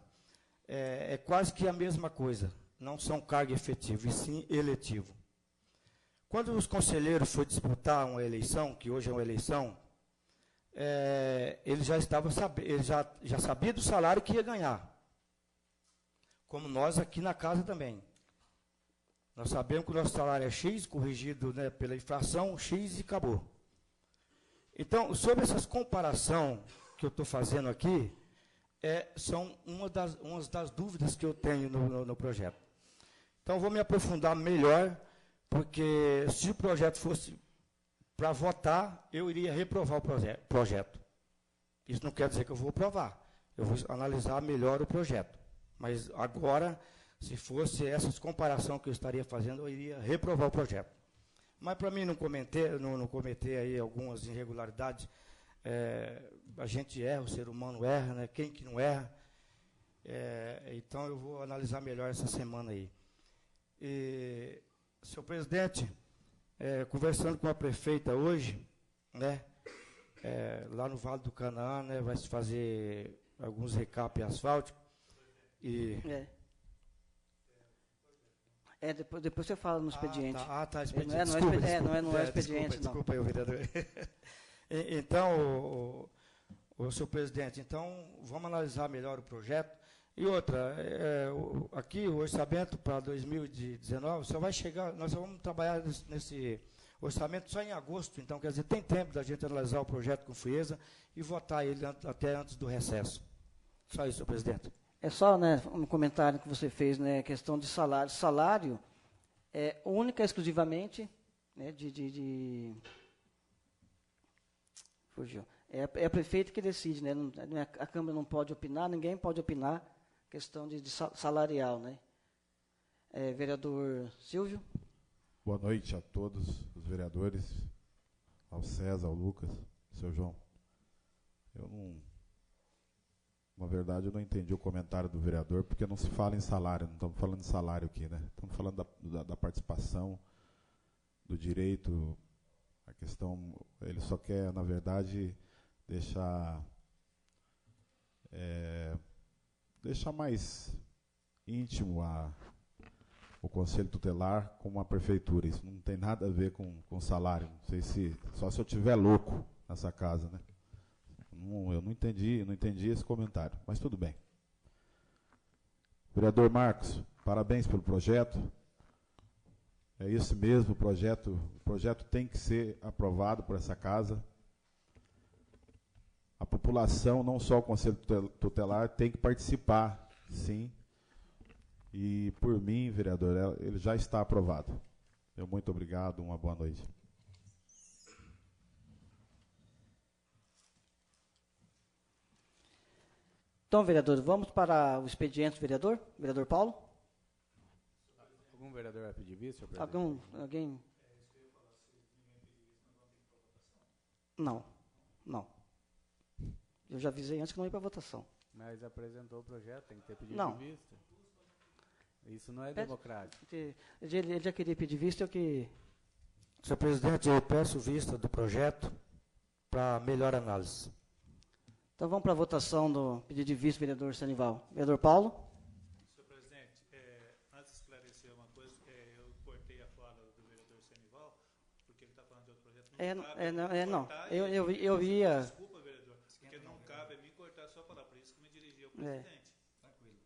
S6: é quase que a mesma coisa. Não são cargo efetivo, e sim eletivo. Quando os conselheiros foram disputar uma eleição, que hoje é uma eleição, ele já sabia do salário que ia ganhar. Como nós aqui na casa também. Nós sabemos que o nosso salário é X, corrigido, né, pela inflação, X e acabou. Então, sobre essas comparações que eu estou fazendo aqui, são umas das dúvidas que eu tenho no projeto. Então, eu vou me aprofundar melhor, porque se o projeto fosse para votar, eu iria reprovar o projeto. Isso não quer dizer que eu vou aprovar. Eu vou analisar melhor o projeto. Mas agora, se fosse essas comparações que eu estaria fazendo, eu iria reprovar o projeto. Mas para mim não cometer aí algumas irregularidades, a gente erra, o ser humano erra, né? Quem que não erra? Então eu vou analisar melhor essa semana aí. E, senhor presidente, conversando com a prefeita hoje, né, lá no Vale do Canaã, né, vai se fazer alguns recapes asfálticos. E
S1: depois você fala no expediente.
S6: Tá, expediente.
S1: Não é expediente, não.
S6: Desculpa aí, vereador. Então, o senhor presidente, então, vamos analisar melhor o projeto. E outra, aqui o orçamento para 2019 só vai chegar, nós só vamos trabalhar nesse orçamento só em agosto, então, quer dizer, tem tempo da gente analisar o projeto com frieza e votar ele até antes do recesso. Só isso, senhor presidente.
S1: É só, né, um comentário que você fez, né, questão de salário. Salário é única e exclusivamente, né, fugiu. É a prefeita que decide, né, a Câmara não pode opinar, ninguém pode opinar, questão de salarial, né. Vereador Silvio.
S7: Boa noite a todos os vereadores, ao César, ao Lucas, ao seu João. Na verdade, eu não entendi o comentário do vereador, porque não se fala em salário, não estamos falando de salário aqui, né? Estamos falando da participação, do direito, a questão, ele só quer, na verdade, deixar mais íntimo o Conselho Tutelar com a Prefeitura. Isso não tem nada a ver com salário, não sei só se eu estiver louco nessa casa, né? Eu não entendi esse comentário, mas tudo bem. Vereador Marcos, parabéns pelo projeto. É isso mesmo, o projeto tem que ser aprovado por essa casa. A população, não só o Conselho Tutelar, tem que participar, sim. E por mim, vereador, ele já está aprovado. Muito obrigado, uma boa noite.
S1: Então, vereador, vamos para o expediente do vereador. Vereador Paulo?
S5: Algum vereador vai pedir visto, senhor presidente?
S1: Alguém? Não. Eu já avisei antes que não ia para votação.
S5: Mas apresentou o projeto, tem que ter pedido
S1: Não.
S5: de vista. Isso não é democrático.
S1: Ele já queria pedir vista, eu que...
S6: Senhor presidente, eu peço vista do projeto para melhor análise.
S1: Então vamos para a votação do pedido de vista, vereador Sanival. Vereador Paulo?
S8: Senhor presidente, antes de esclarecer uma coisa, eu cortei a fala do vereador Sanival, porque ele está falando de outro projeto.
S1: Não. Eu ia...
S8: Desculpa, vereador, porque não cabe a mim cortar a sua palavra, por isso que me dirigi ao presidente. Tranquilo.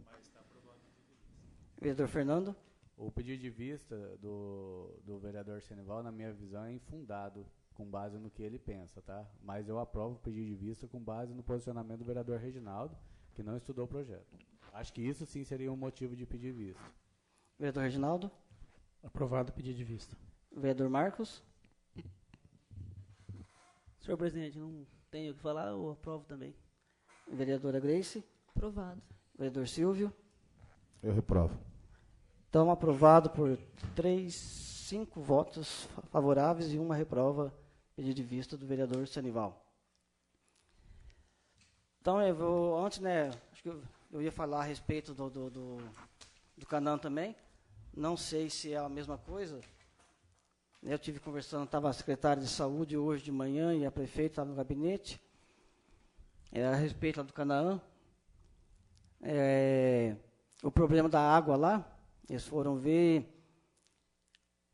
S8: Mas está aprovado o pedido de vista.
S1: Vereador Fernando?
S5: O pedido de vista do vereador Senival, na minha visão, é infundado, com base no que ele pensa, tá? Mas eu aprovo o pedido de vista com base no posicionamento do vereador Reginaldo, que não estudou o projeto. Acho que isso sim seria um motivo de pedir vista.
S1: Vereador Reginaldo?
S3: Aprovado o pedido de vista.
S1: Vereador Marcos?
S4: Senhor presidente, não tenho o que falar, eu aprovo também.
S1: Vereadora Grace?
S2: Aprovado.
S1: Vereador Silvio?
S7: Eu reprovo.
S1: Então, aprovado por 5 votos favoráveis e uma reprova, pedido de vista do vereador Sanival. Então, eu vou, antes, né, acho que eu ia falar a respeito do Canaã também. Não sei se é a mesma coisa. Eu tive conversando, estava a secretária de saúde hoje de manhã e a prefeita estava no gabinete. A respeito lá do Canaã. O problema da água lá, eles foram ver.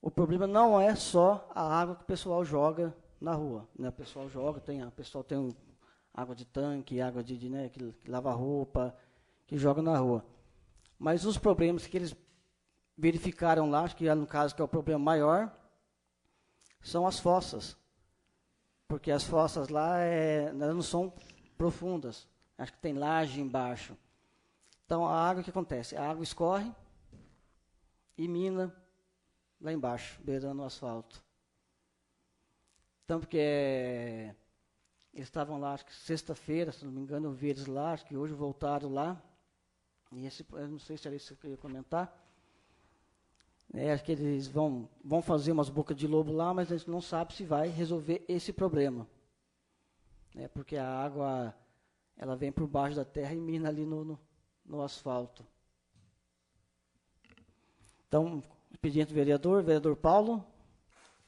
S1: O problema não é só a água que o pessoal joga na rua. Né? O pessoal joga, o pessoal tem água de tanque, água né, que lava roupa, que joga na rua. Mas os problemas que eles verificaram lá, acho que no caso que é o problema maior, são as fossas. Porque as fossas lá elas não são profundas. Acho que tem laje embaixo. Então, a água, o que acontece? A água escorre e mina lá embaixo, beirando o asfalto. Então, porque eles estavam lá, acho que sexta-feira, se não me engano, eu vi eles lá, acho que hoje voltaram lá. E eu não sei se era isso que eu ia comentar. Acho que eles vão fazer umas bocas de lobo lá, mas a gente não sabe se vai resolver esse problema. Porque a água, ela vem por baixo da terra e mina ali no asfalto. Então, expediente do vereador Paulo.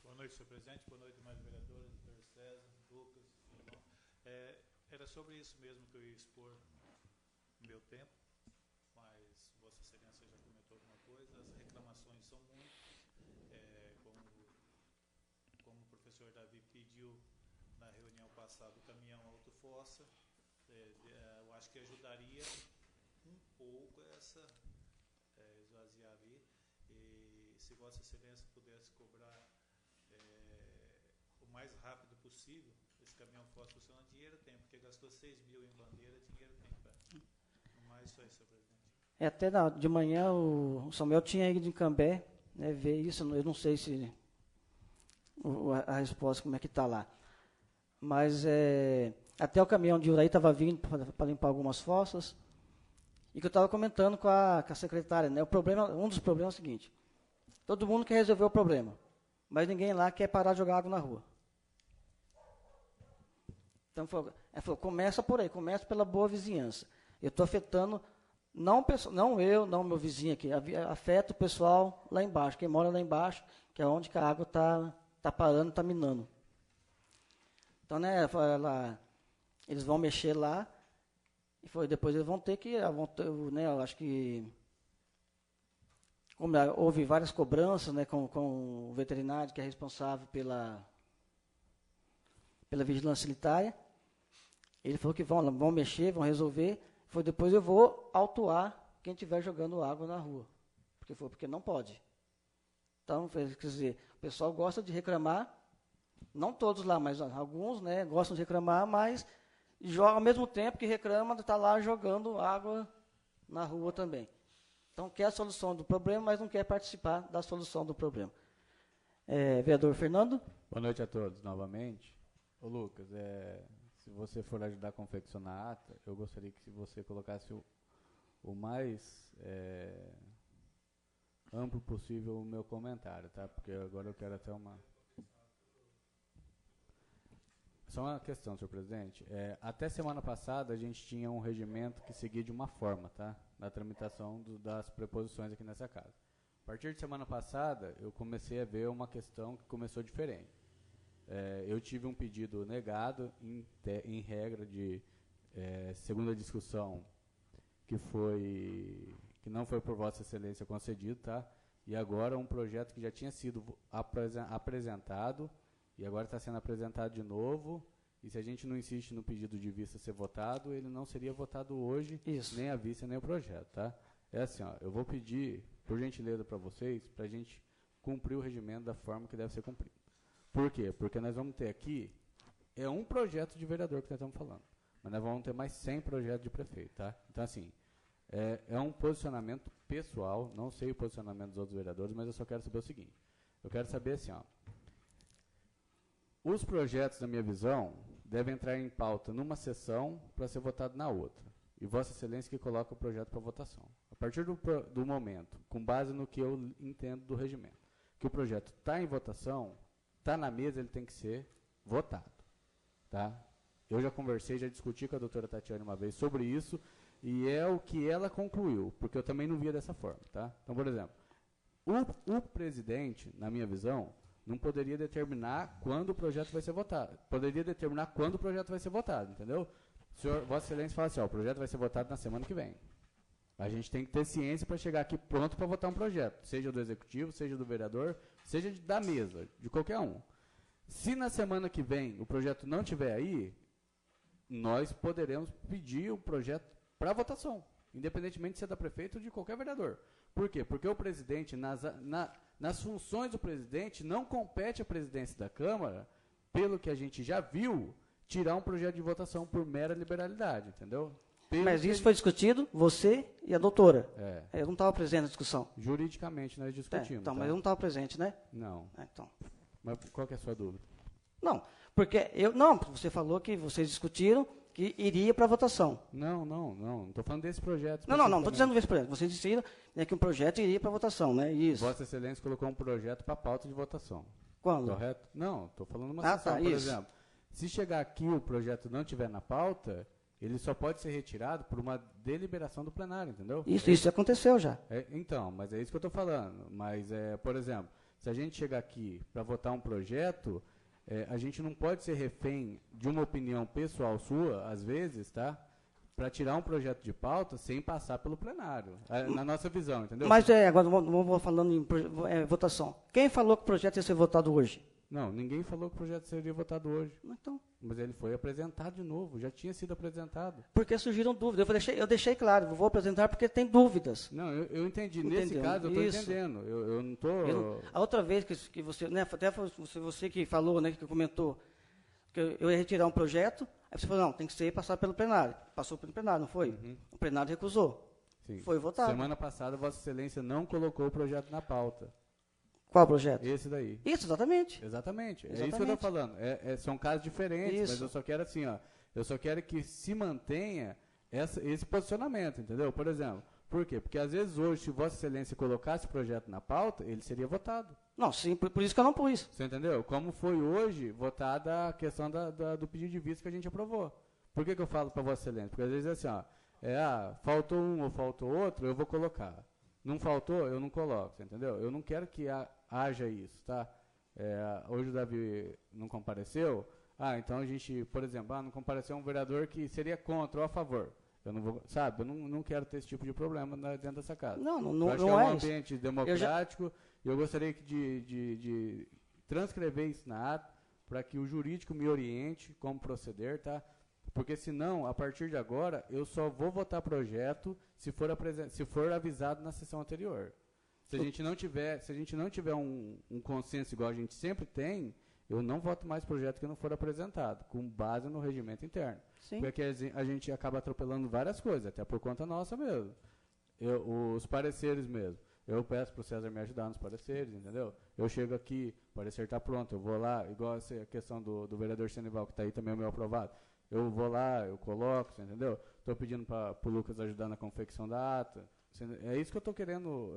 S8: Boa noite, senhor presidente. Boa noite, mais vereadores, doutor César, Lucas. Era sobre isso mesmo que eu ia expor no meu tempo, mas Vossa Excelência já comentou alguma coisa. As reclamações são muitas, como o professor Davi pediu na reunião passada, o caminhão autofossa, eu acho que ajudaria um pouco essa esvaziar ali. E se Vossa Excelência pudesse cobrar o mais rápido possível, esse caminhão fosse funcionando, dinheiro tem, porque gastou 6 mil em bandeira, dinheiro tem para. No mais, só isso, senhor presidente.
S1: Até de manhã o Samuel tinha ido em Cambé, né, ver isso, eu não sei se a resposta como é que está lá. Mas até o caminhão de Uraí estava vindo para limpar algumas fossas. E que eu estava comentando com a secretária, né? Um dos problemas é o seguinte: todo mundo quer resolver o problema, mas ninguém lá quer parar de jogar água na rua. Então, ela falou, começa por aí, começa pela boa vizinhança. Eu estou afetando, não eu, não meu vizinho aqui, afeta o pessoal lá embaixo, quem mora lá embaixo, que é onde que a água está parando, está minando. Então, né, eles vão mexer lá, e depois eles vão ter que, né, eu acho que, como houve várias cobranças, né, com o veterinário que é responsável pela vigilância sanitária, ele falou que vão mexer, vão resolver, depois eu vou autuar quem estiver jogando água na rua, porque não pode. Então, quer dizer, o pessoal gosta de reclamar, não todos lá, mas alguns, né, gostam de reclamar, mas joga ao mesmo tempo que reclama, está lá jogando água na rua também. Então, quer a solução do problema, mas não quer participar da solução do problema. Vereador Fernando?
S5: Boa noite a todos, novamente. Ô, Lucas, se você for ajudar a confeccionar a ata, eu gostaria que você colocasse o mais amplo possível o meu comentário, tá? Porque agora eu quero até Só uma questão, senhor presidente. Até semana passada a gente tinha um regimento que seguia de uma forma, tá? Na tramitação das preposições aqui nessa casa. A partir de semana passada, eu comecei a ver uma questão que começou diferente. Eu tive um pedido negado em regra de segunda discussão que não foi por Vossa Excelência concedido, tá? E agora um projeto que já tinha sido apresentado e agora está sendo apresentado de novo, e se a gente não insiste no pedido de vista ser votado, ele não seria votado hoje, nem a vista, nem o projeto, tá? Assim, eu vou pedir, por gentileza para vocês, para a gente cumprir o regimento da forma que deve ser cumprido. Por quê? Porque nós vamos ter aqui, um projeto de vereador que nós estamos falando, mas nós vamos ter mais 100 projetos de prefeito, tá? Então, assim, é um posicionamento pessoal, não sei o posicionamento dos outros vereadores, mas eu só quero saber o seguinte, eu quero saber assim, os projetos, na minha visão, devem entrar em pauta numa sessão para ser votado na outra. E Vossa Excelência que coloca o projeto para votação. A partir do momento, com base no que eu entendo do regimento, que o projeto está em votação, está na mesa, ele tem que ser votado. Tá? Eu já conversei, já discuti com a doutora Tatiana uma vez sobre isso, e é o que ela concluiu, porque eu também não via dessa forma, tá? Então, por exemplo, o presidente, na minha visão, não poderia determinar quando o projeto vai ser votado. Poderia determinar quando o projeto vai ser votado, entendeu? Senhor, Vossa Excelência fala assim, ó, o projeto vai ser votado na semana que vem. A gente tem que ter ciência para chegar aqui pronto para votar um projeto, seja do executivo, seja do vereador, seja da mesa, de qualquer um. Se na semana que vem o projeto não estiver aí, nós poderemos pedir o projeto para votação, independentemente de ser da prefeito ou de qualquer vereador. Por quê? Porque o presidente, nas funções do presidente, não compete à presidência da Câmara, pelo que a gente já viu, tirar um projeto de votação por mera liberalidade, entendeu?
S1: Mas isso foi discutido, você e a doutora.
S5: É.
S1: Eu não estava presente na discussão.
S5: Juridicamente nós discutimos.
S1: Então,
S5: tá?
S1: mas eu não estava presente, né?
S5: Não.
S1: Então.
S5: Mas qual que é a sua dúvida?
S1: Não, porque você falou que vocês discutiram que iria para votação.
S5: Não estou falando desse projeto.
S1: Não estou dizendo desse projeto. Vocês disseram que um projeto iria para votação, né? Isso.
S5: Vossa Excelência colocou um projeto para pauta de votação.
S1: Quando?
S5: Correto? Não, estou falando uma sessão, por exemplo. Se chegar aqui e o projeto não estiver na pauta, ele só pode ser retirado por uma deliberação do plenário, entendeu?
S1: Isso aconteceu já.
S5: Então, mas é isso que eu estou falando. Mas, por exemplo, se a gente chegar aqui para votar um projeto, a gente não pode ser refém de uma opinião pessoal sua, às vezes, tá? Para tirar um projeto de pauta sem passar pelo plenário, na nossa visão, entendeu?
S1: Mas agora vamos falando em votação. Quem falou que o projeto ia ser votado hoje?
S5: Não, ninguém falou que o projeto seria votado hoje.
S1: Então.
S5: Mas ele foi apresentado de novo, já tinha sido apresentado.
S1: Porque surgiram dúvidas. Eu deixei claro, vou apresentar porque tem dúvidas.
S5: Não, eu entendi. Entendeu? Nesse caso, eu estou entendendo. Eu não estou...
S1: A outra vez que você, né, até foi você que falou, né, que comentou, que eu ia retirar um projeto, aí você falou, não, tem que ser passar pelo plenário. Passou pelo plenário, não foi?
S5: Uhum.
S1: O plenário recusou.
S5: Sim.
S1: Foi votado.
S5: Semana passada, Vossa Excelência não colocou o projeto na pauta.
S1: Qual projeto?
S5: Esse daí.
S1: Isso, exatamente.
S5: Exatamente. É isso que eu estou falando. São casos diferentes, mas eu só quero assim, ó. Eu só quero que se mantenha esse posicionamento, entendeu? Por exemplo, por quê? Porque às vezes hoje, se Vossa Excelência colocasse o projeto na pauta, ele seria votado.
S1: Não, sim, por isso que eu não pus.
S5: Você entendeu? Como foi hoje votada a questão do pedido de vista que a gente aprovou. Por que eu falo para Vossa Excelência? Porque às vezes é assim, ó, faltou um ou faltou outro, eu vou colocar. Não faltou, eu não coloco, você entendeu? Eu não quero que haja isso, tá? Hoje o Davi não compareceu, então a gente, por exemplo, não compareceu um vereador que seria contra ou a favor. Eu não vou, sabe, eu não quero ter esse tipo de problema dentro dessa casa.
S1: Não
S5: é um ambiente democrático e eu gostaria de transcrever isso na ata para que o jurídico me oriente como proceder, tá? Porque senão, a partir de agora, eu só vou votar projeto se for avisado na sessão anterior. Se a gente não tiver um consenso igual a gente sempre tem, eu não voto mais projeto que não for apresentado, com base no regimento interno.
S1: Sim.
S5: Porque a gente acaba atropelando várias coisas, até por conta nossa mesmo. Os pareceres mesmo. Eu peço para o César me ajudar nos pareceres, entendeu? Eu chego aqui, o parecer está pronto, eu vou lá, igual a questão do vereador Senival, que está aí também o meu aprovado. Eu vou lá, eu coloco, você entendeu? Estou pedindo para o Lucas ajudar na confecção da ata. É isso que eu estou querendo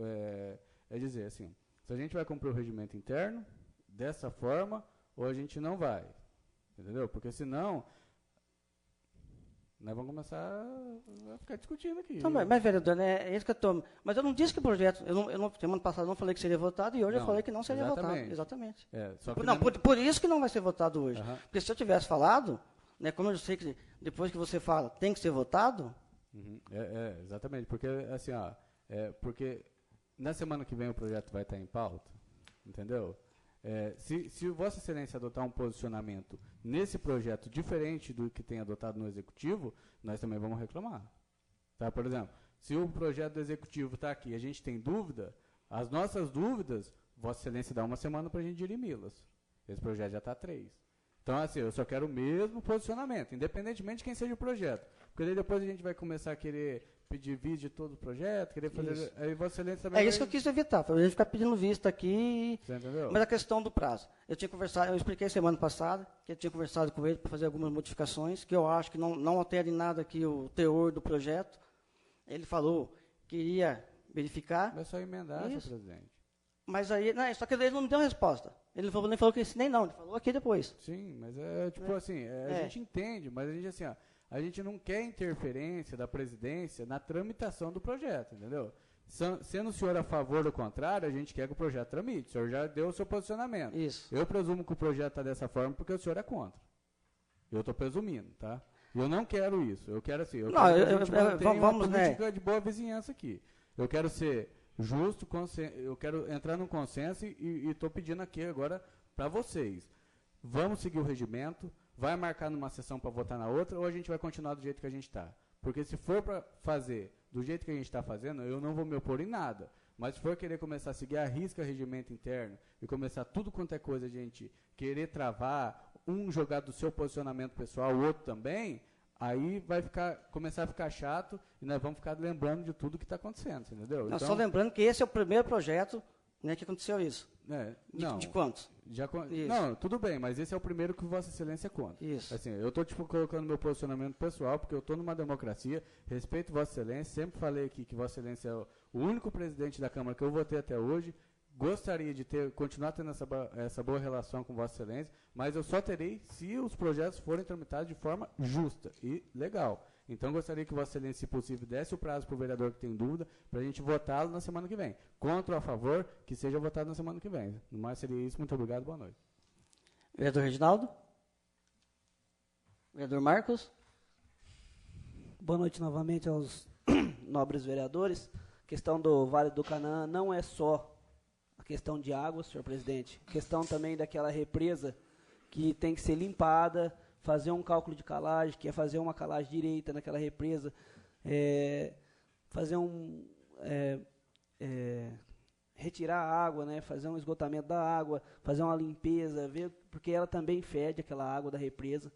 S5: dizer, assim, se a gente vai cumprir o regimento interno, dessa forma, ou a gente não vai, entendeu? Porque senão, nós vamos começar a ficar discutindo aqui.
S1: Também, mas, vereador, é isso que eu estou... Mas eu não disse que o projeto... semana passada eu não falei que seria votado e hoje eu falei que não seria votado. Exatamente.
S5: Só que
S1: por isso que não vai ser votado hoje.
S5: Uhum.
S1: Porque se eu tivesse falado, né, como eu sei que depois que você fala tem que ser votado...
S5: Uhum. Exatamente. Porque, assim, porque na semana que vem o projeto vai estar em pauta, entendeu? Se Vossa Excelência adotar um posicionamento nesse projeto diferente do que tem adotado no Executivo, nós também vamos reclamar. Tá? Por exemplo, se o projeto do Executivo está aqui e a gente tem dúvida, as nossas dúvidas, Vossa Excelência dá uma semana para a gente dirimi-las. Esse projeto já está 3. Então, assim, eu só quero o mesmo posicionamento, independentemente de quem seja o projeto. Porque daí depois a gente vai começar a querer pedir vídeo de todo o projeto, querer fazer...
S1: Isso.
S5: Aí Vossa Excelência também
S1: isso que eu quis evitar, para a gente ficar pedindo vista aqui.
S5: Você entendeu?
S1: Mas a questão do prazo. Eu expliquei semana passada, que eu tinha conversado com ele para fazer algumas modificações, que eu acho que não altera em nada aqui o teor do projeto. Ele falou que iria verificar.
S5: Vai só emendar, senhor presidente.
S1: Mas aí, não, só que ele não deu resposta. Ele nem falou que esse nem não, ele falou aqui depois.
S5: Sim, mas é tipo assim, a gente entende, mas a gente assim, ó, a gente não quer interferência da presidência na tramitação do projeto, entendeu? Sendo o senhor a favor ou contrário, a gente quer que o projeto tramite. O senhor já deu o seu posicionamento.
S1: Isso.
S5: Eu presumo que o projeto está dessa forma porque o senhor é contra. Eu estou presumindo, tá? Eu não quero isso. Eu quero assim, quero que a gente mantenha uma política de boa vizinhança aqui. Eu quero ser justo, eu quero entrar num consenso e estou pedindo aqui agora para vocês. Vamos seguir o regimento, vai marcar numa sessão para votar na outra, ou a gente vai continuar do jeito que a gente está? Porque se for para fazer do jeito que a gente está fazendo, eu não vou me opor em nada. Mas se for querer começar a seguir a risca regimento interno e começar tudo quanto é coisa, a gente querer travar, um jogar do seu posicionamento pessoal, o outro também, aí vai começar a ficar chato e nós vamos ficar lembrando de tudo que está acontecendo, entendeu?
S1: Não,
S5: então,
S1: só lembrando que esse é o primeiro projeto, né, que aconteceu isso.
S5: Não,
S1: de quantos?
S5: Não, tudo bem, mas esse é o primeiro que Vossa Excelência conta.
S1: Isso.
S5: Assim, eu estou colocando meu posicionamento pessoal, porque eu estou numa democracia, respeito Vossa Excelência, sempre falei aqui que Vossa Excelência é o único presidente da Câmara que eu votei até hoje. Gostaria de continuar tendo essa boa relação com Vossa Excelência, mas eu só terei se os projetos forem tramitados de forma justa e legal. Então, gostaria que Vossa Excelência, se possível, desse o prazo para o vereador que tem dúvida, para a gente votá-lo na semana que vem. Contra ou a favor, que seja votado na semana que vem. No mais, seria isso. Muito obrigado. Boa noite.
S1: Vereador Reginaldo? Vereador Marcos?
S4: Boa noite novamente aos nobres vereadores. A questão do Vale do Canaã não é só a questão de água, senhor presidente. A questão também daquela represa que tem que ser limpada, fazer um cálculo de calagem, que é fazer uma calagem direita naquela represa, fazer retirar a água, né, fazer um esgotamento da água, fazer uma limpeza, ver, porque ela também fede aquela água da represa.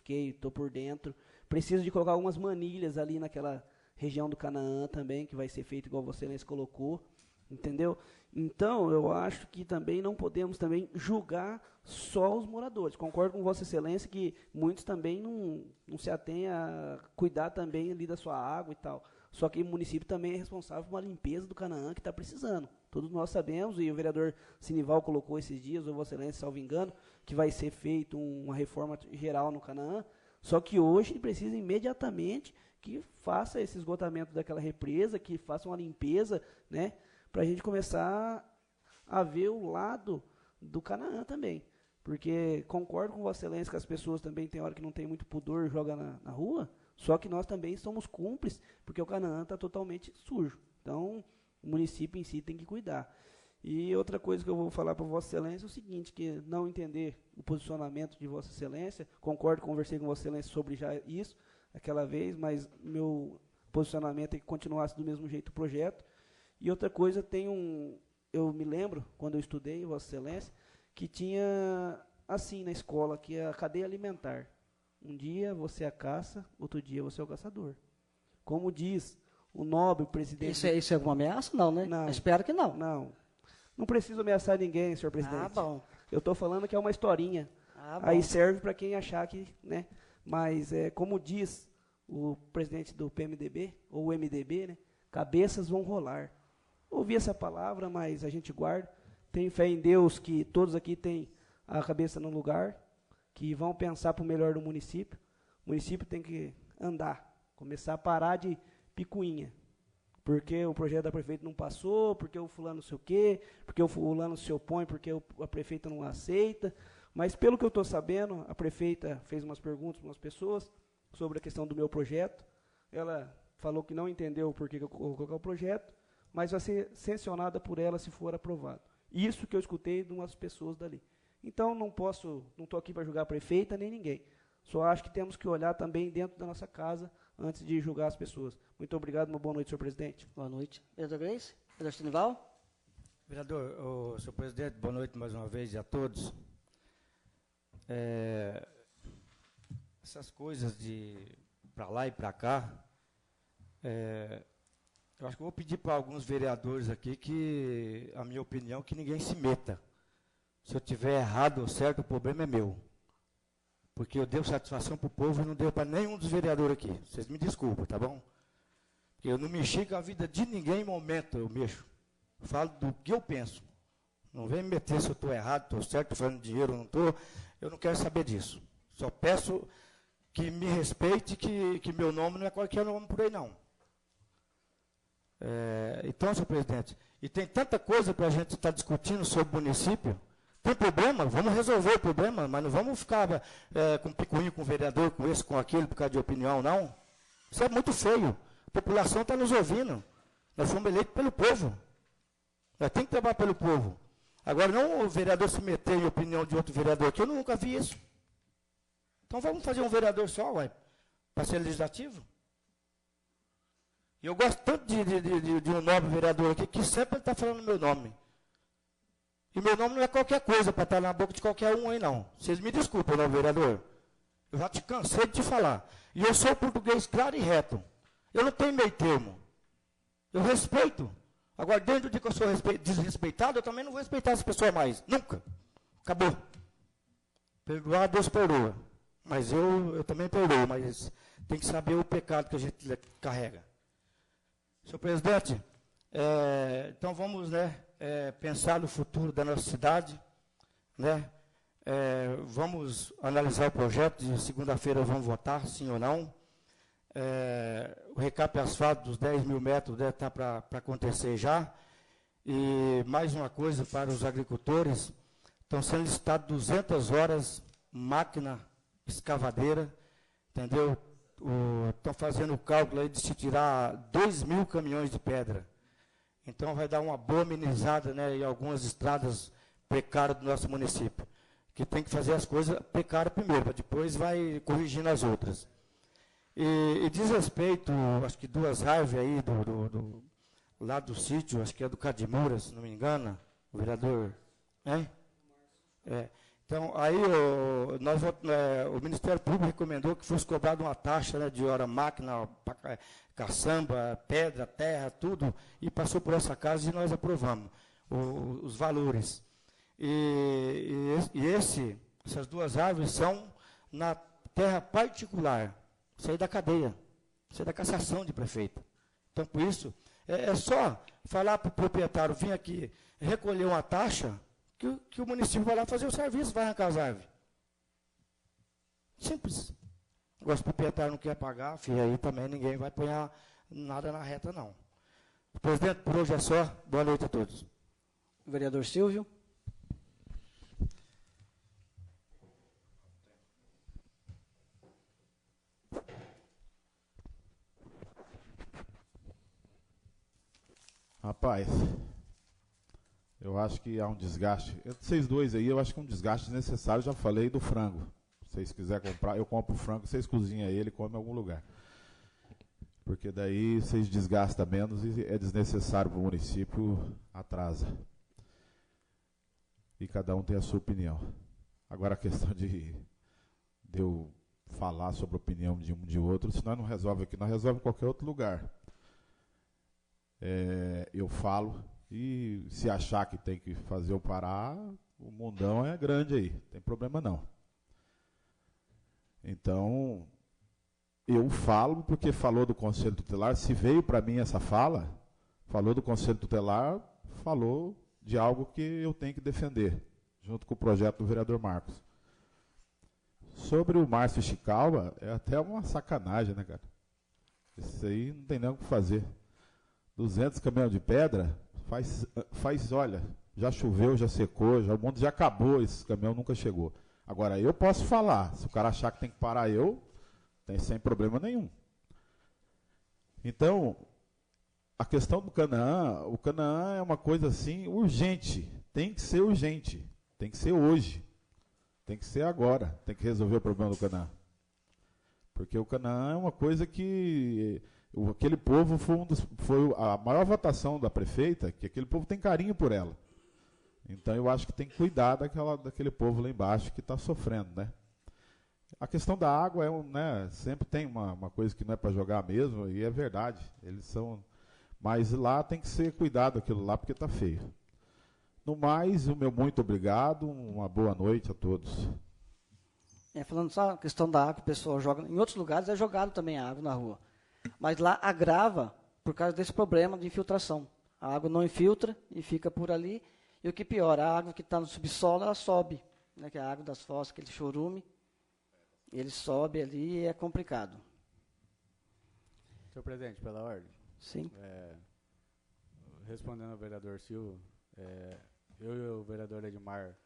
S4: Estou por dentro. Preciso de colocar algumas manilhas ali naquela região do Canaã também, que vai ser feito igual você colocou, entendeu? Então, eu acho que também não podemos também julgar só os moradores. Concordo com Vossa Excelência que muitos também não se atêm a cuidar também ali da sua água e tal. Só que o município também é responsável por uma limpeza do Canaã que está precisando. Todos nós sabemos, e o vereador Sinival colocou esses dias, ou Vossa Excelência, salvo engano, que vai ser feita uma reforma geral no Canaã. Só que hoje ele precisa imediatamente que faça esse esgotamento daquela represa, que faça uma limpeza, né, para a gente começar a ver o lado do Canaã também. Porque concordo com Vossa Excelência que as pessoas também tem hora que não tem muito pudor e joga na rua, só que nós também somos cúmplices, porque o Canaã está totalmente sujo. Então, o município em si tem que cuidar. E outra coisa que eu vou falar para Vossa Excelência é o seguinte, que não entender o posicionamento de Vossa Excelência, concordo, conversei com Vossa Excelência sobre já isso, aquela vez, mas meu posicionamento é que continuasse do mesmo jeito o projeto. E outra coisa, eu me lembro, quando eu estudei, Vossa Excelência, que tinha assim na escola, que é a cadeia alimentar. Um dia você é a caça, outro dia você é o caçador. Como diz o nobre presidente...
S1: Isso é alguma ameaça? Não, né?
S4: Não.
S1: Eu espero que não.
S4: Não preciso ameaçar ninguém, senhor presidente.
S1: Ah, bom.
S4: Eu estou falando que é uma historinha.
S1: Ah, bom.
S4: Aí serve para quem achar que... né? Mas, como diz o presidente do PMDB, ou o MDB, né? Cabeças vão rolar. Ouvi essa palavra, mas a gente guarda. Tenho fé em Deus que todos aqui têm a cabeça no lugar, que vão pensar para o melhor do município. O município tem que andar, começar a parar de picuinha. Porque o projeto da prefeita não passou, porque o fulano não sei o quê, porque o fulano se opõe, porque a prefeita não aceita. Mas, pelo que eu estou sabendo, a prefeita fez umas perguntas para umas pessoas sobre a questão do meu projeto. Ela falou que não entendeu por que eu coloquei o projeto, mas vai ser sancionada por ela se for aprovado. Isso que eu escutei de umas pessoas dali. Então, não estou aqui para julgar a prefeita nem ninguém. Só acho que temos que olhar também dentro da nossa casa antes de julgar as pessoas. Muito obrigado, uma boa noite, senhor presidente.
S1: Boa noite. Vereador Grace? Vereador Sinival?
S6: Vereador, senhor presidente, boa noite mais uma vez a todos. Essas coisas de para lá e para cá, eu acho que eu vou pedir para alguns vereadores aqui que, a minha opinião, que ninguém se meta. Se eu tiver errado ou certo, o problema é meu. Porque eu dei satisfação para o povo e não deu para nenhum dos vereadores aqui. Vocês me desculpem, tá bom? Porque eu não mexi com a vida de ninguém em momento, eu mexo. Falo do que eu penso. Não vem me meter se eu estou errado, estou certo, estou falando de dinheiro, não estou. Eu não quero saber disso. Só peço que me respeite, que meu nome não é qualquer nome por aí, não. Então, senhor presidente, e tem tanta coisa para a gente estar discutindo sobre o município. Tem problema, vamos resolver o problema, mas não vamos ficar com picuinho com o vereador, com esse, com aquele, por causa de opinião, não. Isso é muito feio. A população está nos ouvindo. Nós fomos eleitos pelo povo. Nós temos que trabalhar pelo povo. Agora, não o vereador se meter em opinião de outro vereador, que eu nunca vi isso. Então, vamos fazer um vereador só, para ser legislativo. E eu gosto tanto de um nobre vereador aqui, que sempre está falando meu nome. E meu nome não é qualquer coisa para estar na boca de qualquer um aí, não. Vocês me desculpem, não, vereador. Eu já te cansei de te falar. E eu sou português claro e reto. Eu não tenho meio termo. Eu respeito. Agora, dentro de que eu sou desrespeitado, eu também não vou respeitar essa pessoa mais. Nunca. Acabou. Perdoar, Deus perdoa. Mas eu também perdoo, mas tem que saber o pecado que a gente carrega. Senhor presidente, então vamos pensar no futuro da nossa cidade. Vamos analisar o projeto, de segunda-feira vamos votar, sim ou não. O recap asfalto dos 10 mil metros deve estar para acontecer já. E mais uma coisa para os agricultores, estão sendo licitadas 200 horas, máquina escavadeira, entendeu? Estão fazendo o cálculo aí de se tirar 2.000 caminhões de pedra. Então vai dar uma boa amenizada, em algumas estradas precárias do nosso município. Que tem que fazer as coisas precárias primeiro, para depois vai corrigindo as outras. E diz respeito, acho que 2 árvores aí lá do sítio, acho que é do Cadimura, se não me engano, o vereador, hein? Então, aí o Ministério Público recomendou que fosse cobrada uma taxa de hora máquina, caçamba, pedra, terra, tudo, e passou por essa casa e nós aprovamos os valores. Essas 2 árvores são na terra particular, isso aí da cadeia, isso aí da cassação de prefeito. Então, por isso, é só falar para o proprietário vir aqui recolher uma taxa, que o município vai lá fazer o serviço, vai arrancar as árvores. Simples. Agora, se o proprietário não quer pagar, aí também ninguém vai pôr nada na reta, não. Presidente, por hoje é só. Boa noite a todos.
S1: Vereador Silvio.
S7: Rapaz, eu acho que há um desgaste. Vocês dois aí, eu acho que é um desgaste necessário. Já falei do frango. Se vocês quiserem comprar, eu compro o frango, vocês cozinham ele e comem em algum lugar. Porque daí vocês desgastam menos e é desnecessário para o município, atrasa. E cada um tem a sua opinião. Agora a questão de eu falar sobre a opinião de um de outro, se nós não resolve aqui, nós resolve em qualquer outro lugar. Eu falo, e se achar que tem que fazer eu parar, o mundão é grande aí, não tem problema não. Então, eu falo porque falou do Conselho Tutelar, se veio para mim essa fala, falou do Conselho Tutelar, falou de algo que eu tenho que defender, junto com o projeto do vereador Marcos. Sobre o Márcio Chicalba, é até uma sacanagem, né, cara? Isso aí não tem nem o que fazer. 200 caminhões de pedra, olha, já choveu, já secou, o mundo já acabou, esse caminhão nunca chegou. Agora, eu posso falar, se o cara achar que tem que parar tem sem problema nenhum. Então, a questão do Canaã, o Canaã é uma coisa assim urgente, tem que ser urgente, tem que ser hoje, tem que ser agora, tem que resolver o problema do Canaã. Porque o Canaã é uma coisa que aquele povo foi a maior votação da prefeita, que aquele povo tem carinho por ela. Então eu acho que tem que cuidar daquele povo lá embaixo que está sofrendo, né? A questão da água sempre tem uma coisa que não é para jogar mesmo, e é verdade. Mas lá tem que ser cuidado aquilo lá, porque está feio. No mais, o meu muito obrigado, uma boa noite a todos.
S1: Falando só a questão da água, o pessoal joga. Em outros lugares é jogado também a água na rua. Mas lá agrava por causa desse problema de infiltração. A água não infiltra e fica por ali. E o que pior, a água que está no subsolo, ela sobe, né, que é a água das fossas, aquele chorume, ele sobe ali e é complicado.
S5: Senhor presidente, pela ordem.
S1: Sim.
S5: Respondendo ao vereador Silva, eu e o vereador Edmar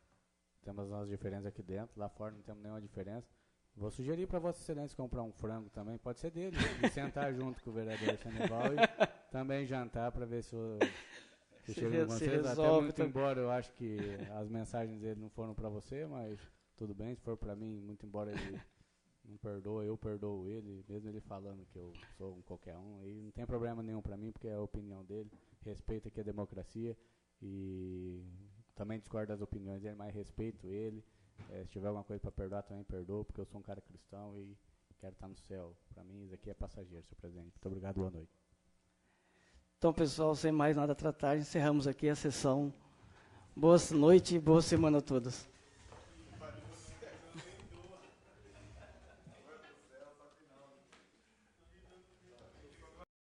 S5: temos as nossas diferenças aqui dentro, lá fora não temos nenhuma diferença. Vou sugerir para Vossa Excelência comprar um frango também, pode ser dele, e sentar junto com o vereador Sandoval e também jantar para ver se chega com vocês. Até muito embora eu acho que as mensagens dele não foram para você, mas tudo bem, se for para mim, muito embora ele não perdoa, eu perdoo ele, mesmo ele falando que eu sou um qualquer um, aí não tem problema nenhum para mim, porque é a opinião dele, respeito aqui a democracia e também discordo das opiniões dele, mas respeito ele. Se tiver alguma coisa para perdoar, também perdoo, porque eu sou um cara cristão e quero estar no céu. Para mim, isso aqui é passageiro, senhor presidente. Muito obrigado, boa noite.
S1: Então, pessoal, sem mais nada a tratar, encerramos aqui a sessão. Boa noite e boa semana a todos.